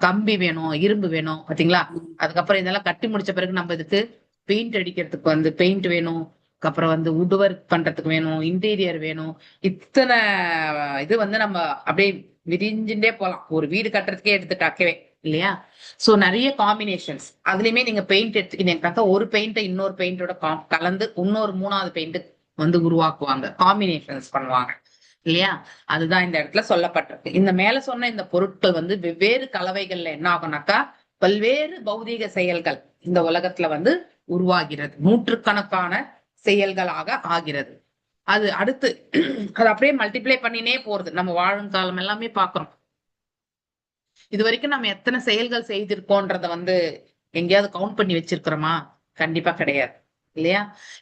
கம்பி வேணும், இரும்பு வேணும், பாத்தீங்களா? அதுக்கப்புறம் இதெல்லாம் கட்டி முடிச்ச பிறகு நம்ம இதுக்கு பெயிண்ட் அடிக்கிறதுக்கு வந்து பெயிண்ட் வேணும், அப்புறம் வந்து வுட் ஒர்க் பண்றதுக்கு வேணும், இன்டீரியர் வேணும். இத்தனை இது வந்து நம்ம அப்படியே விரிஞ்சுட்டே போலாம், ஒரு வீடு கட்டுறதுக்கே எடுத்துட்டாக்கவே இல்லையா? சோ நிறைய காம்பினேஷன்ஸ். அதுலயுமே நீங்க பெயிண்ட் எடுத்துக்கிட்டீங்கன்னாக்கா ஒரு பெயிண்ட இன்னொரு பெயிண்டோட கலந்து இன்னொரு 3வது பெயிண்ட் வந்து உருவாக்குவாங்க, காம்பினேஷன்ஸ் பண்ணுவாங்க இல்லையா? அதுதான் இந்த இடத்துல சொல்லப்பட்டிருக்கு. இந்த மேல சொன்ன இந்த பொருட்கள் வந்து வெவ்வேறு கலவைகள்ல என்ன ஆகும்னாக்கா பல்வேறு பௌதீக செயல்கள் இந்த உலகத்துல வந்து உருவாகிறது, நூற்றுக்கணக்கான செயல்களாக ஆகிறது. அது அடுத்து அது அப்படியே மல்டிப்ளை பண்ணினே போறது. நம்ம வாழும் காலம் எல்லாமே பாக்குறோம். இது வரைக்கும் நம்ம எத்தனை செயல்கள் செய்திருக்கோன்றத வந்து எங்கேயாவது கவுண்ட் பண்ணி வச்சிருக்கிறோமா? கண்டிப்பா கிடையாது இல்லையா?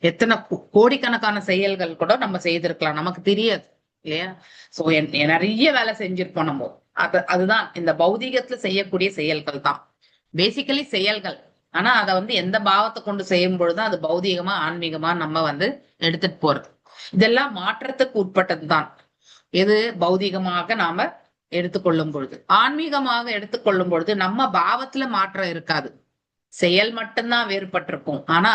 எத்தனை கோடிக்கணக்கான செயல்கள் கூட நம்ம செய்திருக்கலாம், நமக்கு தெரியாது இல்லையா? சோ நிறைய வேலை செஞ்சிருப்போம் நம்ம. அதுதான் இந்த பௌதீகத்துல செய்யக்கூடிய செயல்கள் தான் பேசிக்கலி செயல்கள். ஆனா அதை வந்து எந்த பாவத்தை கொண்டு செய்யும் பொழுதுதான் அது பௌதீகமா ஆன்மீகமா நம்ம வந்து எடுத்துட்டு போறது. இதெல்லாம் மாற்றத்துக்கு உட்பட்டதுதான். எது பௌதீகமாக நாம எடுத்துக்கொள்ளும் பொழுது, ஆன்மீகமாக எடுத்துக்கொள்ளும் பொழுது நம்ம பாவத்துல மாற்றம் இருக்காது, செயல் மட்டும்தான் வேறுபட்டிருக்கும். ஆனா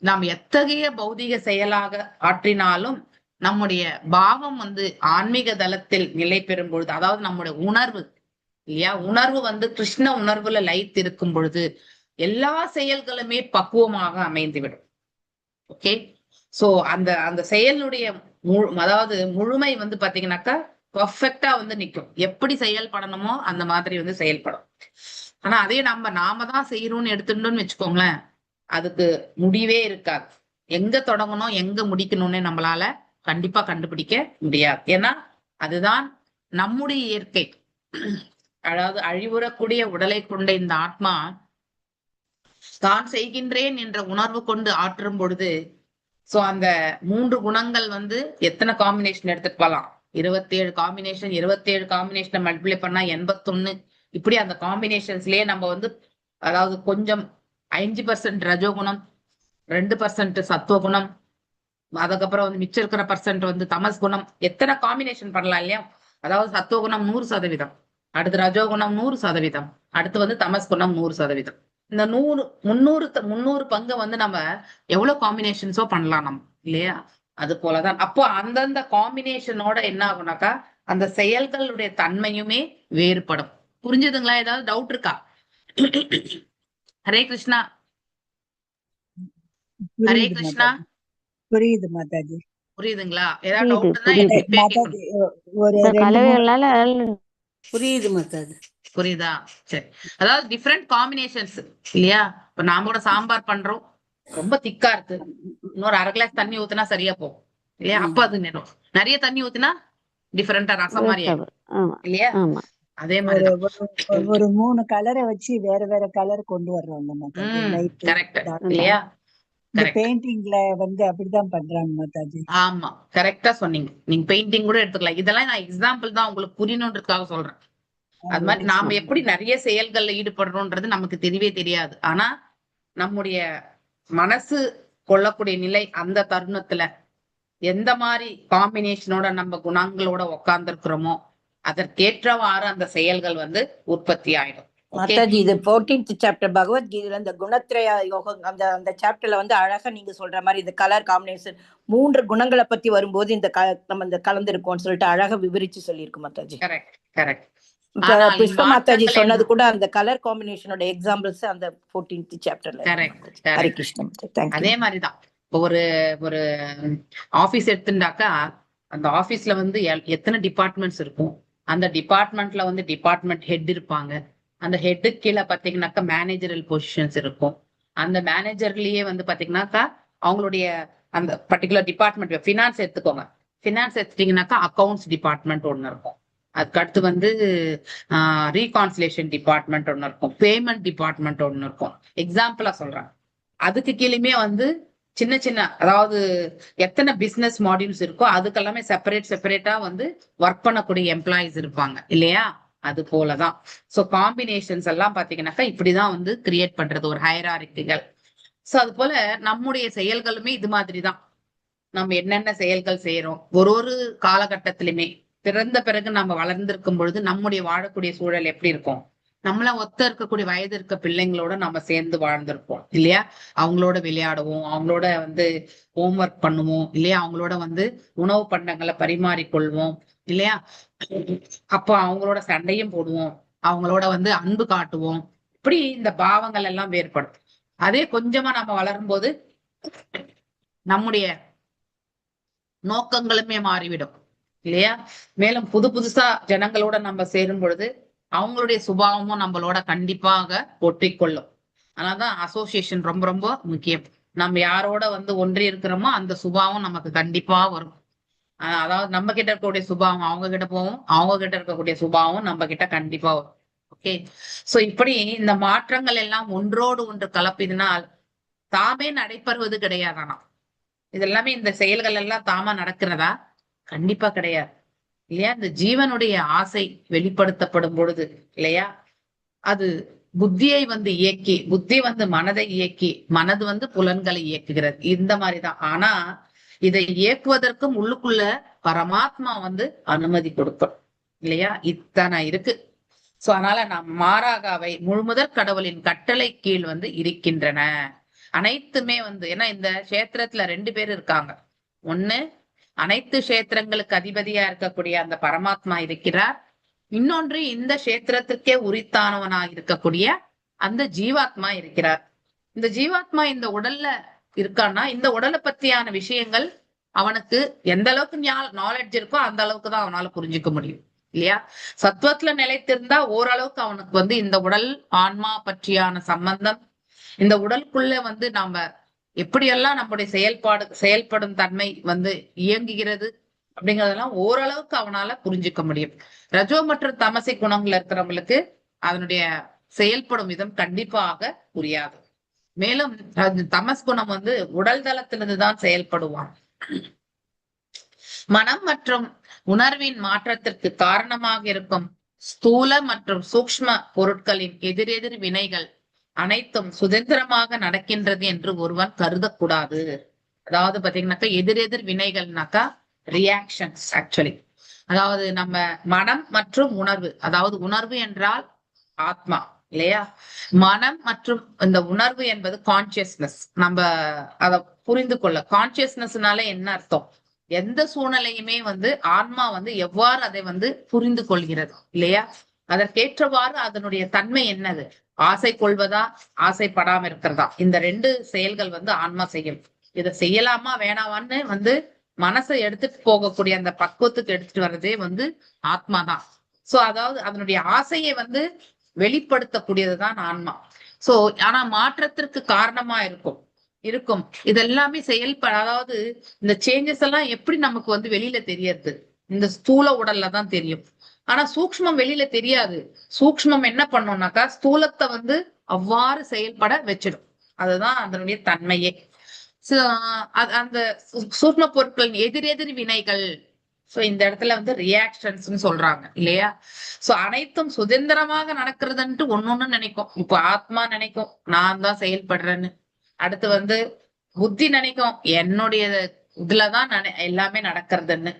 நாம் எத்தகைய பௌதீக செயலாக ஆற்றினாலும் நம்முடைய பாவம் வந்து ஆன்மீக தளத்தில் நிலை பெறும் பொழுது, அதாவது நம்முடைய உணர்வு இல்லையா, உணர்வு வந்து கிருஷ்ண உணர்வுல லயித்து இருக்கும் பொழுது எல்லா செயல்களுமே பக்குவமாக அமைந்துவிடும். ஓகே, சோ அந்த செயலுடைய அதாவது முழுமை வந்து பாத்தீங்கன்னாக்கா பர்ஃபெக்டா வந்து நிக்கும். எப்படி செயல்படணுமோ அந்த மாதிரி வந்து செயல்படும். ஆனா அதே நாம தான் செய்யணும்னு எடுத்துட்டோம்னு வச்சுக்கோங்களேன், அதுக்கு முடிவே இருக்காது. எங்க தொடங்கணும் எங்க முடிக்கணும்னு நம்மளால கண்டிப்பா கண்டுபிடிக்க முடியாது. ஏன்னா அதுதான் நம்முடைய இயற்கை. அதாவது அழிவுறக்கூடிய உடலை கொண்ட இந்த ஆத்மா தான் செய்கின்றேன் என்ற உணர்வு கொண்டு ஆற்றும் பொழுது, சோ அந்த 3 குணங்கள் வந்து எத்தனை காம்பினேஷன் எடுத்துட்டு போகலாம்? 27 காம்பினேஷன். 27 காம்பினேஷனை மல்டிப்ளை பண்ணா 81. இப்படி அந்த காம்பினேஷன்ஸ்லயே நம்ம வந்து அதாவது கொஞ்சம் 5% ரஜோகுணம், 2% சத்துவகுணம், அதுக்கப்புறம் வந்து மிச்சம் இருக்கிற % வந்து தமஸ் குணம், எத்தனை காம்பினேஷன் பண்ணலாம் இல்லையா? அதாவது சத்துவகுணம் 100%, அடுத்து ரஜோகுணம் 100%, அடுத்து வந்து தமஸ் குணம் 100%. இந்த 300 பங்கு வந்து நம்ம எவ்வளவு காம்பினேஷன்ஸோ பண்ணலாம் நம்ம இல்லையா? அது போலதான் அப்போ அந்தந்த காம்பினேஷனோட என்ன ஆகும்னாக்கா அந்த செயல்களுடைய தன்மையுமே வேறுபடும். புரிஞ்சுதுங்களா? ஏதாவது டவுட் இருக்கா? ஹரே கிருஷ்ணா, ஹரே கிருஷ்ணா. புரியுது மாதாஜி. புரியுதுங்களா? ஏதாவது புரியுது டவுட் இருந்தா புரியுது இப்பயே கேட்கணும். மாதாஜி ஒரு இந்த 2 3 கலவைகளால புரியுது மாதாஜி. புரியுதா? சரி. அதாவது டிஃப்ரெண்ட் காம்பினேஷன்ஸ் இல்லையா? இப்ப நாம கூட சாம்பார் பண்றோம், ரொம்ப திக்கா இருக்கு, இன்னொரு 1/2 கிளாஸ் தண்ணி ஊத்துனா சரியா போகும் இல்லையா? அப்ப அது நேரம் நிறைய தண்ணி ஊத்தினா டிஃபரெண்டா ரசம் மாதிரி ஆயிடும் ஆமா இல்லையா? ஆமா அதே ஒரு மாதிரிதான். ஒரு 3 கலரை வச்சு வேற வேற கலர் கொண்டு வர்றோம் மாதாஜி. Light correct dark. இல்லையா? இந்த கரெக்ட். பெயிண்டிங்ல அப்படிதான் பண்றாங்க மாதாஜி. ஆமா, கரெக்டா சொன்னீங்க. நீங்க பெயிண்டிங் கூட எடுத்துக்கலாம். இதெல்லாம் நான் எக்ஸாம்பிள் தான், உங்களுக்கு புரியணுன்றதுக்காக சொல்றேன். அது மாதிரி வெரி நாம எப்படி நிறைய செயல்கள்ல ஈடுபடுறோம்ன்றது நமக்கு தெரியவே தெரியாது. ஆனா நம்முடைய மனசு கொள்ளக்கூடிய நிலை அந்த தருணத்துல எந்த மாதிரி காம்பினேஷனோட நம்ம குணங்களோட உட்கார்ந்துருக்கிறோமோ அதற்கேற்றவாறு அந்த செயல்கள் வந்து உற்பத்தி ஆயிடும். ஓகே, மாதாஜி, இது 14th சாப்டர் பகவத்கீதையில இந்த குணத்ரய யோகம் அந்த அந்த சாப்டர்ல வந்து அழகா நீங்க சொல்ற மாதிரி இந்த கலர் காம்பினேஷன் 3 குணங்களை பத்தி வரும்போது இந்த நம்ம இந்த கலந்துருக்கோம்னு சொல்லிட்டு அழகா விவரிச்சு சொல்லியிருக்கு மாதாஜி. Correct correct. இப்ப ஆனால் புஷ்ப மாதாஜி மாற்றங்கள் சொன்னது என்ன? கூட அந்த கலர் காம்பினேஷனோட எக்ஸாம்பிள்ஸ் அந்த 14th சாப்டர்ல correct Hari correct. Krishnan. Thank you. அதே மாதிரிதான் இப்போ ஒரு ஒரு ஆபீஸ் எடுத்துட்டாக்கா அந்த ஆபீஸ்ல வந்து எத்தனை டிபார்ட்மெண்ட்ஸ் இருக்கும். அந்த டிபார்ட்மெண்ட்ல வந்து டிபார்ட்மெண்ட் ஹெட் இருப்பாங்க. அந்த ஹெட்டுக்கு கீழே பாத்தீங்கன்னாக்கா மேனேஜரல் பொசிஷன்ஸ் இருக்கும். அந்த மேனேஜர்லயே வந்து பாத்தீங்கன்னாக்கா அவங்களுடைய அந்த பர்டிகுலர் டிபார்ட்மெண்ட், ஃபினான்ஸ் எடுத்துக்கோங்க. ஃபினான்ஸ் எடுத்துட்டீங்கன்னாக்கா அக்கௌண்ட்ஸ் டிபார்ட்மெண்ட் ஒண்ணு இருக்கும். அதுக்கு அடுத்து வந்து ரீகான்சிலேஷன் டிபார்ட்மெண்ட் ஒண்ணு இருக்கும். பேமெண்ட் டிபார்ட்மெண்ட் ஒண்ணு இருக்கும். எக்ஸாம்பிளா சொல்றேன். அதுக்கு கீழேயுமே வந்து சின்ன சின்ன, அதாவது எத்தனை பிசினஸ் மாடியூல்ஸ் இருக்கோ அதுக்கெல்லாமே செப்பரேட்டா வந்து ஒர்க் பண்ணக்கூடிய எம்ப்ளாயிஸ் இருப்பாங்க இல்லையா? அது போலதான். சோ காம்பினேஷன்ஸ் எல்லாம் பாத்தீங்கன்னாக்கா இப்படிதான் வந்து கிரியேட் பண்றது ஒரு ஹைரார்க்கிகள். சோ அது போல நம்முடைய செயல்களுமே இது மாதிரிதான். நம்ம என்னென்ன செயல்கள் செய்யறோம் ஒரு ஒரு காலகட்டத்திலுமே பிறந்த பிறகு நம்ம வளர்ந்திருக்கும் பொழுது நம்முடைய வாழக்கூடிய சூழல் எப்படி இருக்கும். நம்மள ஒத்த இருக்கக்கூடிய வயது இருக்க பிள்ளைங்களோட நம்ம சேர்ந்து வாழ்ந்திருப்போம் இல்லையா? அவங்களோட விளையாடுவோம், அவங்களோட வந்து ஹோம்ஒர்க் பண்ணுவோம் இல்லையா? அவங்களோட வந்து உணவு பண்டங்களை பரிமாறிக்கொள்வோம் இல்லையா? அப்போ அவங்களோட சண்டையும் போடுவோம், அவங்களோட வந்து அன்பு காட்டுவோம். இப்படி இந்த பாவங்கள் எல்லாம் வேறுபடும். அதே கொஞ்சமா நம்ம வளரும் போது நம்முடைய நோக்கங்களுமே மாறிவிடும் இல்லையா? மேலும் புதுசா ஜனங்களோட நம்ம சேரும் பொழுது அவங்களுடைய சுபாவமும் நம்மளோட கண்டிப்பாக ஒட்டிக்கொள்ளும். அதனாலதான் அசோசியேஷன் ரொம்ப ரொம்ப முக்கியம். நம்ம யாரோட வந்து ஒன்றி இருக்கிறோமோ அந்த சுபாவம் நமக்கு கண்டிப்பா வரும். அதாவது நம்ம கிட்ட இருக்கக்கூடிய சுபாவம் அவங்க கிட்ட போகும், அவங்க கிட்ட இருக்கக்கூடிய சுபாவம் நம்ம கிட்ட கண்டிப்பா வரும். ஓகே, சோ இப்படி இந்த மாற்றங்கள் எல்லாம் ஒன்றோடு ஒன்று கலப்பினால் தாமே நடைபெறுவது கிடையாதானா? இது எல்லாமே இந்த செயல்கள் எல்லாம் தாமா நடக்கிறதா? கண்டிப்பா கிடையாது இல்லையா? இந்த ஜீவனுடைய ஆசை வெளிப்படுத்தப்படும் பொழுது இல்லையா, அது புத்தியை வந்து இயக்கி, புத்தி வந்து மனதை இயக்கி, மனது வந்து புலன்களை இயக்குகிறது. இந்த மாதிரிதான். ஆனா இதை இயக்குவதற்கும் உள்ளுக்குள்ள பரமாத்மா வந்து அனுமதி கொடுக்கும் இல்லையா? இத்தனை இருக்கு. சோ அதனால நாம் மாறாக அவை முழுமுதற் கடவுளின் கட்டளை கீழ் வந்து இருக்கின்றன அனைத்துமே வந்து. ஏன்னா இந்த கஷேத்திரத்துல 2 பேர் இருக்காங்க. ஒண்ணு அனைத்து கஷேத்திரங்களுக்கு அதிபதியா இருக்கக்கூடிய அந்த பரமாத்மா இருக்கிறார். இன்னொன்று இந்த கஷேத்திரத்திற்கே உரித்தானவனாக இருக்கக்கூடிய அந்த ஜீவாத்மா இருக்கிறார். இந்த ஜீவாத்மா இந்த உடல்ல இருக்கான்னா இந்த உடலை பத்தியான விஷயங்கள் அவனுக்கு எந்த அளவுக்கு நாலேஜ் இருக்கோ அந்த அளவுக்கு தான் அவனால புரிஞ்சுக்க முடியும் இல்லையா? சத்துவத்துல நிலைத்திருந்தா ஓரளவுக்கு அவனுக்கு வந்து இந்த உடல் ஆன்மா பற்றியான சம்பந்தம், இந்த உடலுக்குள்ள வந்து நாம எப்படியெல்லாம் நம்முடைய செயல்படும் தன்மை வந்து இயங்குகிறது அப்படிங்கறதெல்லாம் ஓரளவுக்கு அவனால புரிஞ்சுக்க முடியும். ரஜோ மற்றும் தமசி குணங்கள் இருக்கிறவங்களுக்கு அதனுடைய செயல்படும் விதம் கண்டிப்பாக புரியாது. மேலும் தமஸ் குணம் வந்து உடல் தளத்திலிருந்துதான் செயல்படுவான். மனம் மற்றும் உணர்வின் மாற்றத்திற்கு காரணமாக இருக்கும் ஸ்தூல மற்றும் சூக்ஷ்ம பொருட்களின் எதிரெதிர் வினைகள் அனைத்தும் சுதந்திரமாக நடக்கின்றது என்று ஒருவன் கருதக்கூடாது. அதாவது பாத்தீங்கன்னாக்கா எதிரெதிர் வினைகள்னாக்கா ரியாக்ஷன்ஸ் ஆக்சுவலி. அதாவது நம்ம மனம் மற்றும் உணர்வு, அதாவது உணர்வு என்றால் ஆத்மா இல்லையா? மனம் மற்றும் இந்த உணர்வு என்பது கான்சியஸ்னஸ். நம்ம அதை புரிந்து கொள்ள, கான்சியஸ்னஸ்னால என்ன அர்த்தம்? எந்த சூழ்நிலையுமே வந்து ஆன்மா வந்து எவ்வாறு அதை வந்து புரிந்து கொள்கிறது இல்லையா? அதற்கேற்றவாறு அதனுடைய தன்மை என்னது? ஆசை கொள்வதா, ஆசைப்படாம இருக்கிறதா? இந்த 2 செயல்கள் வந்து ஆன்மா செய்யும். இதை செய்யலாமா வேணாமான்னு வந்து மனசை எடுத்துட்டு போகக்கூடிய அந்த பக்குவத்துக்கு எடுத்துட்டு வர்றதே வந்து ஆத்மாதான். சோ அதாவது அதனுடைய ஆசையை வந்து வெளிப்படுத்தக்கூடியதுதான் ஆன்மா. சோ ஆனா மாற்றத்திற்கு காரணமா இருக்கும் இதெல்லாமே அதாவது இந்த சேஞ்சஸ் எல்லாம் எப்படி நமக்கு வந்து வெளியில தெரியறது, இந்த ஸ்தூல உடல்ல தான் தெரியும். ஆனா சூக்ஷ்மம் வெளியில தெரியாது. சூக்ஷ்மம் என்ன பண்ணோம்னாக்கா ஸ்தூலத்தை வந்து அவ்வாறு செயல்பட வச்சிடும். அதுதான் அதனுடைய தன்மையே. அந்த சூக்ஷ்ம பொருட்களின் எதிரெதிர் வினைகள். சோ இந்த இடத்துல வந்து ரியாக்ஷன்ஸ் சொல்றாங்க இல்லையா. சோ அனைத்தும் சுதந்திரமாக நடக்கிறதுன்ட்டு ஒன்னொன்னு நினைக்கும். இப்போ ஆத்மா நினைக்கும் நான் தான் செயல்படுறேன்னு. அடுத்து வந்து புத்தி நினைக்கும் என்னுடைய இதுலதான் எல்லாமே நடக்கிறதுன்னு.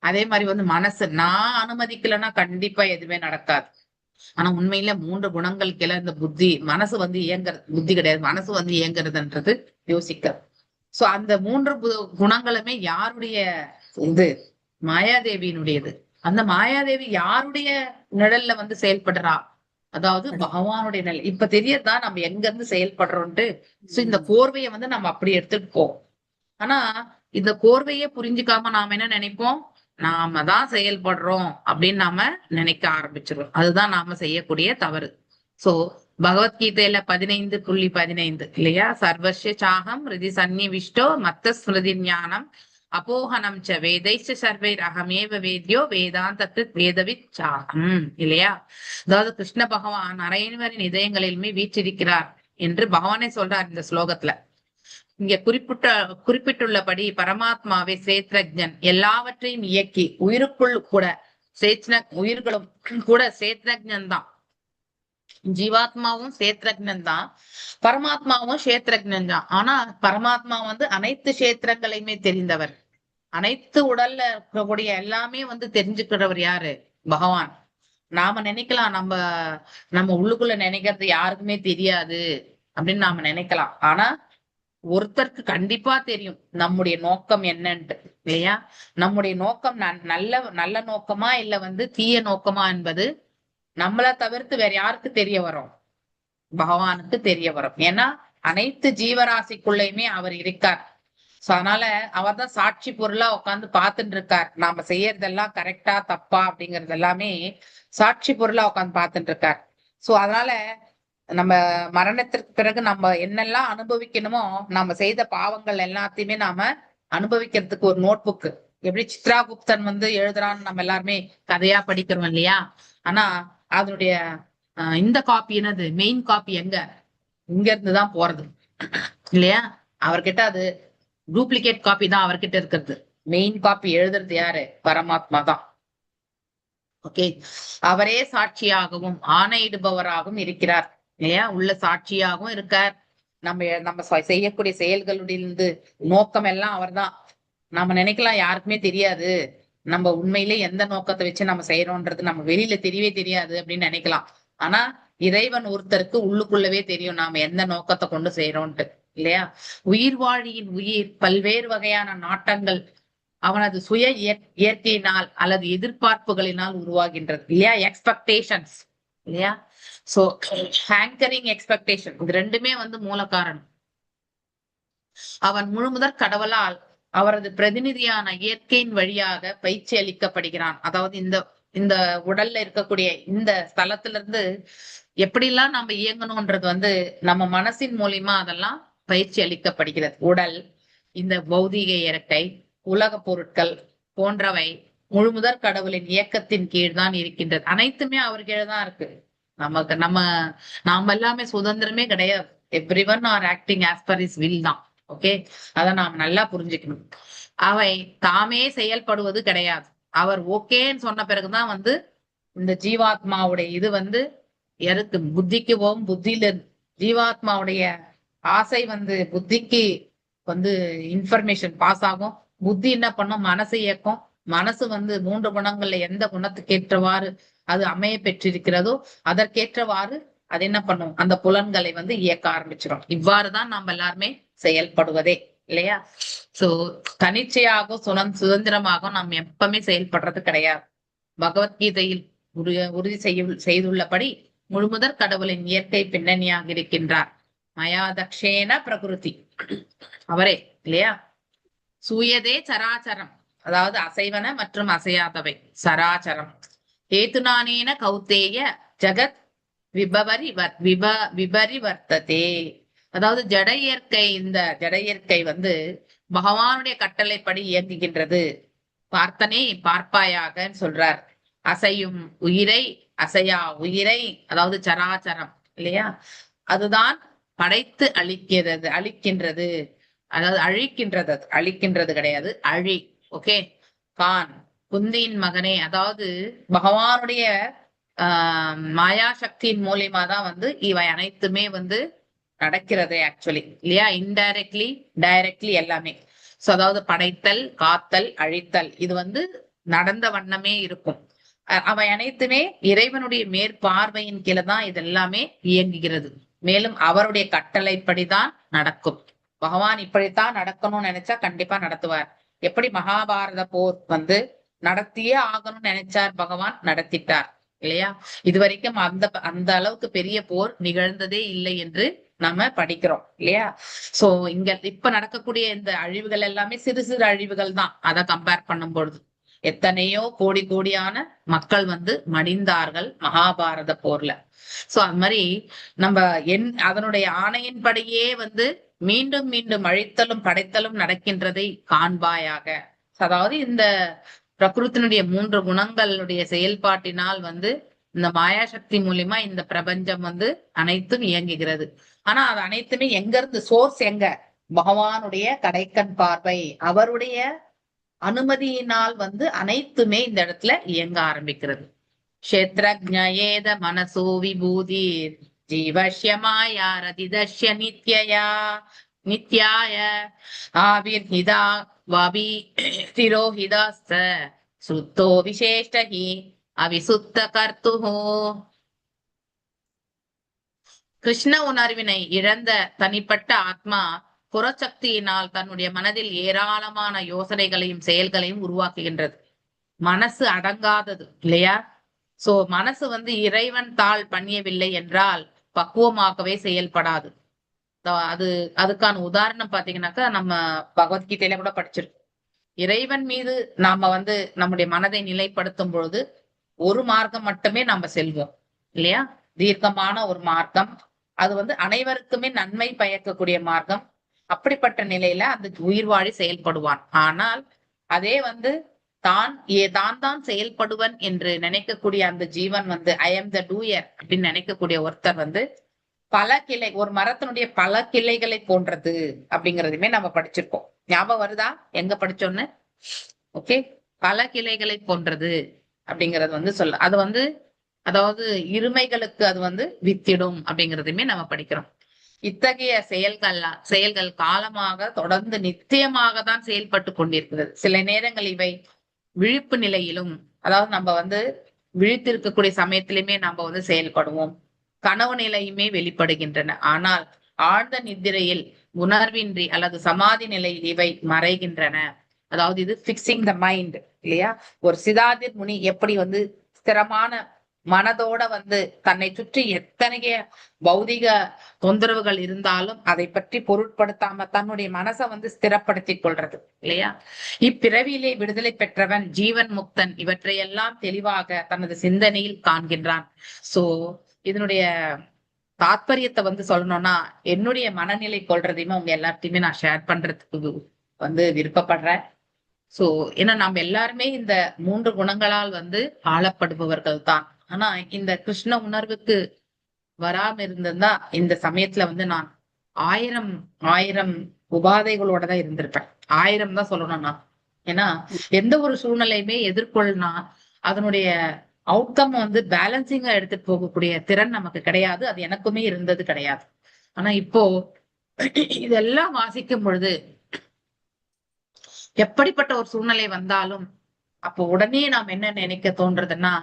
அதே மாதிரி வந்து மனசு நான் அனுமதிக்கலைன்னா கண்டிப்பா எதுவுமே நடக்காது. ஆனா உண்மையில 3 குணங்களுக்கு எல்லாம் இந்த மனசு வந்து புத்தி கிடையாது, மனசு வந்து இயங்குறதுன்றது யோசிக்கிறது. சோ அந்த 3 குணங்களுமே யாருடைய இது? மாயாதேவியினுடையது. அந்த மாயாதேவி யாருடைய நிழல்ல வந்து செயல்படுறா? அதாவது பகவானுடைய நிழல். இப்ப தெரியறதுதான் நம்ம எங்க இருந்து செயல்படுறோம்ட்டு. சோ இந்த கோர்வையை வந்து நம்ம அப்படி எடுத்துட்டு போவோம். ஆனா இந்த கோர்வையே புரிஞ்சுக்காம நாம என்ன நினைப்போம், நாம தான் செயல்படுறோம் அப்படின்னு நாம நினைக்க ஆரம்பிச்சிருவோம். அதுதான் நாம செய்யக்கூடிய தவறு. சோ பகவத்கீதையில 15.15 இல்லையா, சர்வஸ்ய சாகம் ரிதி சந்நிவிஷ்டோ மத்த ஸ்மிருதி ஞானம் அப்போகனம் ச வேதைச்ச சர்வைர் அகமேவ வேத்யோ வேதாந்தத்து வேதவித் சாகம் இல்லையா. அதாவது கிருஷ்ண பகவான் அனைவரின் இதயங்களிலுமே வீற்றிருக்கிறார் என்று பகவானே சொல்றார் இந்த ஸ்லோகத்துல. இங்க குறிப்பிட்டுள்ளபடி பரமாத்மாவே சேத்ரஜன், எல்லாவற்றையும் இயக்கி உயிருக்குள் கூட உயிர்களும் கூட சேத்ரஜன் தான். ஜீவாத்மாவும் சேத்ரஜன் தான், பரமாத்மாவும் சேத்ரஜன் தான். ஆனா பரமாத்மா வந்து அனைத்து சேத்திரங்களையுமே தெரிந்தவர். அனைத்து உடல்ல இருக்கக்கூடிய எல்லாமே வந்து தெரிஞ்சுக்கிறவர் யாரு? பகவான். நாம நினைக்கலாம் நம்ம உள்ளுக்குள்ள நினைக்கிறது யாருக்குமே தெரியாது அப்படின்னு நாம நினைக்கலாம். ஆனா ஒருத்தருக்கு கண்டிப்பா தெரியும் நம்முடைய நோக்கம் என்னன்ட்டு இல்லையா. நம்முடைய நோக்கம் நல்ல நோக்கமா இல்ல வந்து தீய நோக்கமா என்பது நம்மளை தவிர்த்து வேற யாருக்கு தெரிய வரும்? பகவானுக்கு தெரிய வரும். ஏன்னா அனைத்து ஜீவராசிக்குள்ளயுமே அவர் இருக்கார். சோ அதனால அவர் தான் சாட்சி பொருளா உட்காந்து பார்த்துட்டு இருக்கார். நாம செய்யறதெல்லாம் கரெக்டா தப்பா அப்படிங்கறது எல்லாமே சாட்சி பொருளா உட்காந்து பார்த்துட்டு இருக்கார். சோ அதனால நம்ம மரணத்திற்கு பிறகு நம்ம என்னெல்லாம் அனுபவிக்கணுமோ, நம்ம செய்த பாவங்கள் எல்லாத்தையுமே நாம அனுபவிக்கிறதுக்கு ஒரு நோட் புக் எப்படி சித்ராகுப்தன் வந்து எழுதுறான்னு நம்ம எல்லாருமே கதையா படிக்கிறோம் இல்லையா. ஆனா அதனுடைய இந்த காப்பி என்னது, மெயின் காப்பி எங்க? இங்க இருந்துதான் போறது இல்லையா. அவர்கிட்ட அது டூப்ளிகேட் காப்பி தான் அவர்கிட்ட இருக்கிறது. மெயின் காப்பி எழுதுறது யாரு? பரமாத்மா தான். ஓகே, அவரே சாட்சியாகவும் ஆணையிடுபவராகவும் இருக்கிறார் இல்லையா. உள்ள சாட்சியாகவும் இருக்கார். நம்ம செய்யக்கூடிய செயல்களுடைய நோக்கம் எல்லாம் அவர்தான். நம்ம நினைக்கலாம் யாருக்குமே தெரியாது, நம்ம உண்மையிலே எந்த நோக்கத்தை வச்சு நம்ம செய்யறோம்ன்றது நம்ம வெளியில தெரியவே தெரியாது அப்படின்னு நினைக்கலாம். ஆனா இறைவன் ஒருத்தருக்கு உள்ளுக்குள்ளவே தெரியும் நாம எந்த நோக்கத்தை கொண்டு செய்யறோம்ட்டு இல்லையா. உயிர்வாழியின் உயிர் பல்வேறு வகையான நாட்டங்கள் அவனது சுய இயற்கையினால் அல்லது எதிர்பார்ப்புகளினால் உருவாகின்றது இல்லையா. எக்ஸ்பெக்டேஷன்ஸ் இல்லையா. சோ ஹேங்கரிங் எக்ஸ்பெக்டேஷன், இது ரெண்டுமே வந்து மூல காரணம். அவன் முழுமுதற் கடவுளால் அவரது பிரதிநிதியான இயற்கையின் வழியாக பயிற்சி அளிக்கப்படுகிறான். அதாவது இந்த உடல்ல இருக்கக்கூடிய இந்த ஸ்தலத்துல இருந்து எப்படிலாம் நம்ம இயங்கணும்ன்றது வந்து நம்ம மனசின் மூலியமா அதெல்லாம் பயிற்சி அளிக்கப்படுகிறது. உடல், இந்த பௌதீக இயற்கை, உலக பொருட்கள் போன்றவை முழுமுதற் கடவுளின் இயக்கத்தின் கீழ் தான் இருக்கின்றது. அனைத்துமே அவர் கீழ் தான் இருக்கு. நாம எல்லாமே சுதந்திரமே கிடையாது. Everyone are acting as per his will தான். ஓகே, அத நாம நல்லா புரிஞ்சுக்கணும். அவை தாமே செயல்படுவது கிடையாது. அவர் ஓகேன்னு சொன்ன பிறகுதான் வந்து இந்த ஜீவாத்மாவுடைய இது வந்து எருக்கு புத்திக்கு போகும். புத்தியில ஜீவாத்மாவுடைய ஆசை வந்து புத்திக்கு வந்து இன்ஃபர்மேஷன் பாஸ் ஆகும். புத்தி என்ன பண்ணும்? மனசு இயக்கும். மனசு வந்து 3 குணங்கள்ல எந்த குணத்துக்கு ஏற்றவாறு அது அமைய பெற்றிருக்கிறதோ அதற்கேற்றவாறு அது என்ன பண்ணும்? அந்த புலன்களை வந்து இயக்க ஆரம்பிச்சிடும். இவ்வாறுதான் நம்ம எல்லாருமே செயல்படுவதே இல்லையா. சோ தனிச்சையாக சுதந்திரமாக நாம் எப்பவுமே செயல்படுறது கிடையாது. பகவத்கீதையில் உறுதி செய்துள்ளபடி முழுமுதற் கடவுளின் இயற்கை பின்னணியாக இருக்கின்றார். மயாதக்ஷேன பிரகிருதி, அவரே இல்லையா. சூயதே சராச்சரம், அதாவது அசைவன மற்றும் அசையாதவை சராச்சரம். ஹேதுனானேன கௌத்தேய ஜகத் விபரிவர்த்ததே, அதாவது ஜட இயற்கை, இந்த ஜட இயற்கை வந்து பகவானுடைய கட்டளைப்படி இயங்குகின்றது. பார்த்தனே பார்ப்பாயாக சொல்றார். அசையும் உயிரை, அசையா உயிரை, அதாவது சராச்சரம் இல்லையா, அதுதான் படைத்து அழிக்கின்றது, அதாவது அழிக்கின்றது கிடையாது, ஓகே. கான், குந்தியின் மகனே, அதாவது பகவானுடைய மாயா சக்தியின் மூலியமா தான் வந்து இவை அனைத்துமே வந்து நடக்கிறது ஆக்சுவலி இல்லையா. இன்டைரக்ட்லி டைரக்ட்லி எல்லாமே. சோ அதாவது படைத்தல், காத்தல், அழித்தல், இது வந்து நடந்த வண்ணமே இருக்கும். அவை அனைத்துமே இறைவனுடைய மேற்பார்வையின் கீழே தான் இது எல்லாமே இயங்குகிறது. மேலும் அவருடைய கட்டளைப்படிதான் நடக்கும். பகவான் இப்படித்தான் நடக்கணும்னு நினைச்சா கண்டிப்பா நடத்துவார். எப்படி மகாபாரத போர் வந்து நடத்தியே ஆகணும்னு நினைச்சார் பகவான், நடத்திட்டார் இல்லையா. இதுவரைக்கும் அந்த அளவுக்கு பெரிய போர் நிகழ்ந்ததே இல்லை என்று நம்ம படிக்கிறோம் இல்லையா. சோ இங்க இப்ப நடக்கக்கூடிய இந்த அழிவுகள் எல்லாமே சிறு சிறு அழிவுகள் தான். அதை கம்பேர் பண்ணும் பொழுது எத்தனையோ கோடி கோடியான மக்கள் வந்து மடிந்தார்கள் மகாபாரத போர்ல. சோ அது மாதிரி நம்ம அதனுடைய ஆணையின்படியே வந்து மீண்டும் மீண்டும் அழித்தலும் படைத்தலும் நடக்கின்றதை காண்பாயாக. அதாவது இந்த பிரகிருத்தினுடைய 3 குணங்களுடைய செயல்பாட்டினால் வந்து இந்த மாயாசக்தி மூலியமா இந்த பிரபஞ்சம் வந்து அனைத்தும் இயங்குகிறது. ஆனா அது அனைத்துமே எங்க இருந்து, சோர்ஸ் எங்க? பகவானுடைய கடைக்கண் பார்வை, அவருடைய அனுமதியினால் வந்து அனைத்துமே இந்த இடத்துல இயங்க ஆரம்பிக்கிறது. க்ஷேத்ரஜ்ஞேத மனசோ விபூதி ஜீவஸ்ய மாயா ரதிதஸ்ய நித்யாய ஆவிர்ஹிதா வாபி திரோஹிதாஸ்த சுத்தோ விசேஷ்டஹி அவிசுத்த கர்த்துஹோ. கிருஷ்ண உணர்வினை இழந்த தனிப்பட்ட ஆத்மா புறசக்தியினால் தன்னுடைய மனதில் ஏராளமான யோசனைகளையும் செயல்களையும் உருவாக்குகின்றது. மனசு அடங்காதது இல்லையா. சோ மனசு வந்து இறைவன் தாள் பண்ணியவில்லை என்றால் பக்குவமாகவே செயல்படாது. அதுக்கான உதாரணம் பாத்தீங்கன்னாக்கா நம்ம பகவத்கீதையில கூட படிச்சிருக்கோம். இறைவன் மீது நாம வந்து நம்முடைய மனதை நிலைப்படுத்தும் பொழுது ஒரு மார்க்கம் மட்டுமே நம்ம செல்வோம் இல்லையா. தீர்க்கமான ஒரு மார்க்கம், அது வந்து அனைவருக்குமே நன்மை பயக்கக்கூடிய மார்க்கம். அப்படிப்பட்ட நிலையில அந்த உயிர் வாழி செயல்படுவான். ஆனால் அதே வந்து தான் செயல்படுவன் என்று நினைக்கக்கூடிய அந்த ஜீவன் வந்து ஐ எம் த டூயர் அப்படின்னு நினைக்கக்கூடிய ஒருத்தர் வந்து பல கிளை, ஒரு மரத்தினுடைய பல கிளைகளை போன்றது அப்படிங்கறதுமே நம்ம படிச்சிருக்கோம். ஞாபகம் வருதா எங்க படிச்சோன்னு? ஓகே, பல கிளைகளை போன்றது அப்படிங்கறது வந்து அது வந்து அதாவது இருமைகளுக்கு அது வந்து வித்திடும் அப்படிங்கிறதுமே நம்ம படிக்கிறோம். இத்தகைய செயல்கள் காலமாக தொடர்ந்து நித்தியமாக தான் செயல்பட்டு கொண்டிருக்கிறது. சில நேரங்கள் இவை விழிப்பு நிலையிலும், அதாவது நம்ம வந்து விழித்திருக்கக்கூடிய சமயத்திலுமே நம்ம வந்து செயல்படுவோம். கனவு நிலையுமே வெளிப்படுகின்றன. ஆனால் ஆழ்ந்த நித்திரையில் உணர்வின்றி அல்லது சமாதி நிலையில் இவை மறைகின்றன. அதாவது இது பிக்சிங் த மைண்ட் இல்லையா. ஒரு சிதாதிர் முனி எப்படி வந்து ஸ்திரமான மனதோட வந்து தன்னை சுற்றி எத்தனைய பௌதிக தொந்தரவுகள் இருந்தாலும் அதை பற்றி பொருட்படுத்தாம தன்னுடைய மனசை வந்து ஸ்திரப்படுத்திக் கொள்றது இல்லையா. இப்பிறவியிலே விடுதலை பெற்றவன் ஜீவன் முக்தன் இவற்றையெல்லாம் தெளிவாக தனது சிந்தனையில் காண்கின்றான். சோ இதனுடைய தாத்பரியத்தை வந்து சொல்லணும்னா, என்னுடைய மனநிலை கொள்றதையுமே உங்க எல்லாத்தையுமே நான் ஷேர் பண்றதுக்கு வந்து விருப்பப்படுறேன். சோ ஏன்னா நம்ம எல்லாருமே இந்த 3 குணங்களால் வந்து ஆளப்படுபவர்கள் தான். ஆனா இந்த கிருஷ்ண உணர்வுக்கு வராம இருந்திருந்தா இந்த சமயத்துல வந்து நான் 1000 உபாதைகளோட தான் இருந்திருப்பேன். 1000 தான் சொல்லணும் நான். ஏன்னா எந்த ஒரு சூழ்நிலையுமே எதிர்கொள்ளனா அதனுடைய அவுட்கம் வந்து பேலன்சிங்கா எடுத்துட்டு போகக்கூடிய திறன் நமக்கு கிடையாது. அது எனக்குமே இருந்தது கிடையாது. ஆனா இப்போ இதெல்லாம் வாசிக்கும் பொழுது எப்படிப்பட்ட ஒரு சூழ்நிலை வந்தாலும் அப்போ உடனே நாம் என்ன நினைக்க தோன்றதுன்னா,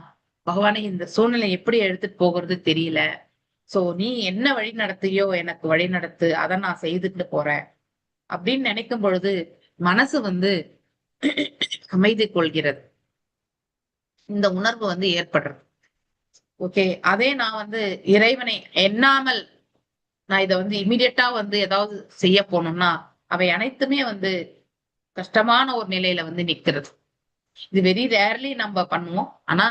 பகவானே இந்த சூழ்நிலை எப்படி எடுத்துட்டு போகிறது தெரியல. சோ நீ என்ன வழி நடத்தியோ எனக்கு வழி நடத்து, அதை நான் செய்துட்டு போறேன் அப்படின்னு நினைக்கும் பொழுது மனசு வந்து அமைதி கொள்கிறது. இந்த உணர்வு வந்து ஏற்படுறது. ஓகே, அதே நான் வந்து இறைவனை எண்ணாமல் நான் இதை வந்து இமீடியட்டா வந்து ஏதாவது செய்ய போனோம்னா அவை அனைத்துமே வந்து கஷ்டமான ஒரு நிலையில வந்து நிக்கிறது. இது வெரி ரேர்லி நம்ம பண்ணுவோம். ஆனா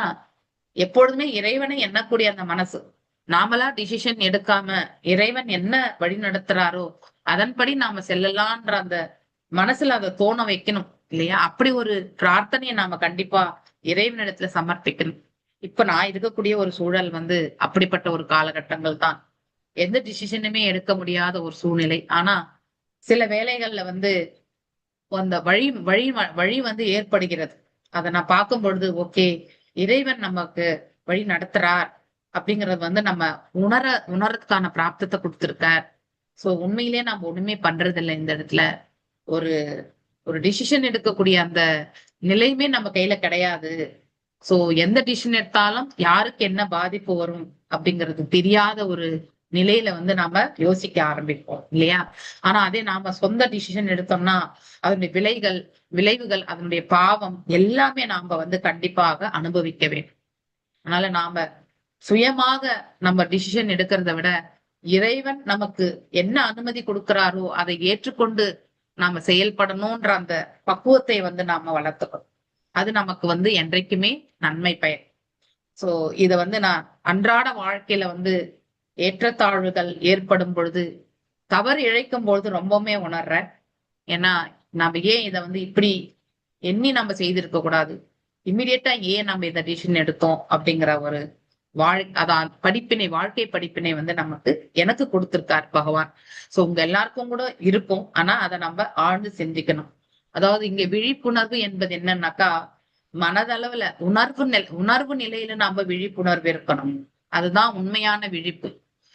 எப்பொழுதுமே இறைவனை எண்ணக்கூடிய அந்த மனசு, நாமளா டிசிஷன் எடுக்காம இறைவன் என்ன வழி நடத்துறாரோ அதன்படி நாம செல்லலான்ற அந்த மனசுல அதை தோண வைக்கணும் இல்லையா? அப்படி ஒரு பிரார்த்தனையை நாம கண்டிப்பா இறைவனிடத்துல சமர்ப்பிக்கணும். இப்ப நான் இருக்கக்கூடிய ஒரு சூழல் வந்து அப்படிப்பட்ட ஒரு காலகட்டங்கள் தான். எந்த டிசிஷனுமே எடுக்க முடியாத ஒரு சூழ்நிலை. ஆனா சில வேளைகள்ல வந்து அந்த வழி வழி வழி வந்து ஏற்படுகிறது. அதை நான் பார்க்கும் பொழுது ஓகே, இறைவன் நமக்கு வழி நடத்துறார் அப்படிங்கறது வந்து நம்ம உணர்றதுக்கான பிராப்தத்தை கொடுத்திருக்கார். சோ உண்மையிலேயே நம்ம ஒண்ணுமே பண்றது இல்லை இந்த இடத்துல. ஒரு ஒரு டிசிஷன் எடுக்கக்கூடிய அந்த நிலையுமே நம்ம கையில கிடையாது. சோ எந்த டிசிஷன் எடுத்தாலும் யாருக்கு என்ன பாதிப்பு வரும் அப்படிங்கிறது தெரியாத ஒரு நிலையில வந்து நாம யோசிக்க ஆரம்பிப்போம் இல்லையா? ஆனா அதே நாம சொந்த டிசிஷன் எடுத்தோம்னா அதனுடைய விளைவுகள் அதனுடைய பாவம் எல்லாமே நாம வந்து கண்டிப்பாக அனுபவிக்க வேண்டும். அதனால நாம சுயமாக நம்ம டிசிஷன் எடுக்கிறத விட இறைவன் நமக்கு என்ன அனுமதி கொடுக்கிறாரோ அதை ஏற்றுக்கொண்டு நாம செயல்படணும்ன்ற அந்த பக்குவத்தை வந்து நாம வளர்த்துக்கணும். அது நமக்கு வந்து என்றைக்குமே நன்மை பயன். சோ இத வந்து நான் அன்றாட வாழ்க்கையில வந்து ஏற்றத்தாழ்வுகள் ஏற்படும் பொழுது, தவறு இழைக்கும் பொழுது ரொம்பவுமே உணர்றேன். ஏன்னா நம்ம ஏன் இதை வந்து இப்படி எண்ணி நம்ம செய்திருக்க கூடாது, இம்மிடியட்டா ஏன் நம்ம இதை டிசிஷன் எடுத்தோம் அப்படிங்கிற ஒரு அதான் வாழ்க்கை படிப்பினை வந்து நமக்கு எனக்கு கொடுத்திருக்கார் பகவான். சோ உங்க எல்லாருக்கும் கூட இருக்கும். ஆனா அதை நம்ம ஆழ்ந்து சிந்திக்கணும். அதாவது இங்க விழிப்புணர்வு என்பது என்னன்னாக்கா, மனதளவுல உணர்வு நிலையில நம்ம விழிப்புணர்வு இருக்கணும். அதுதான் உண்மையான விழிப்பு.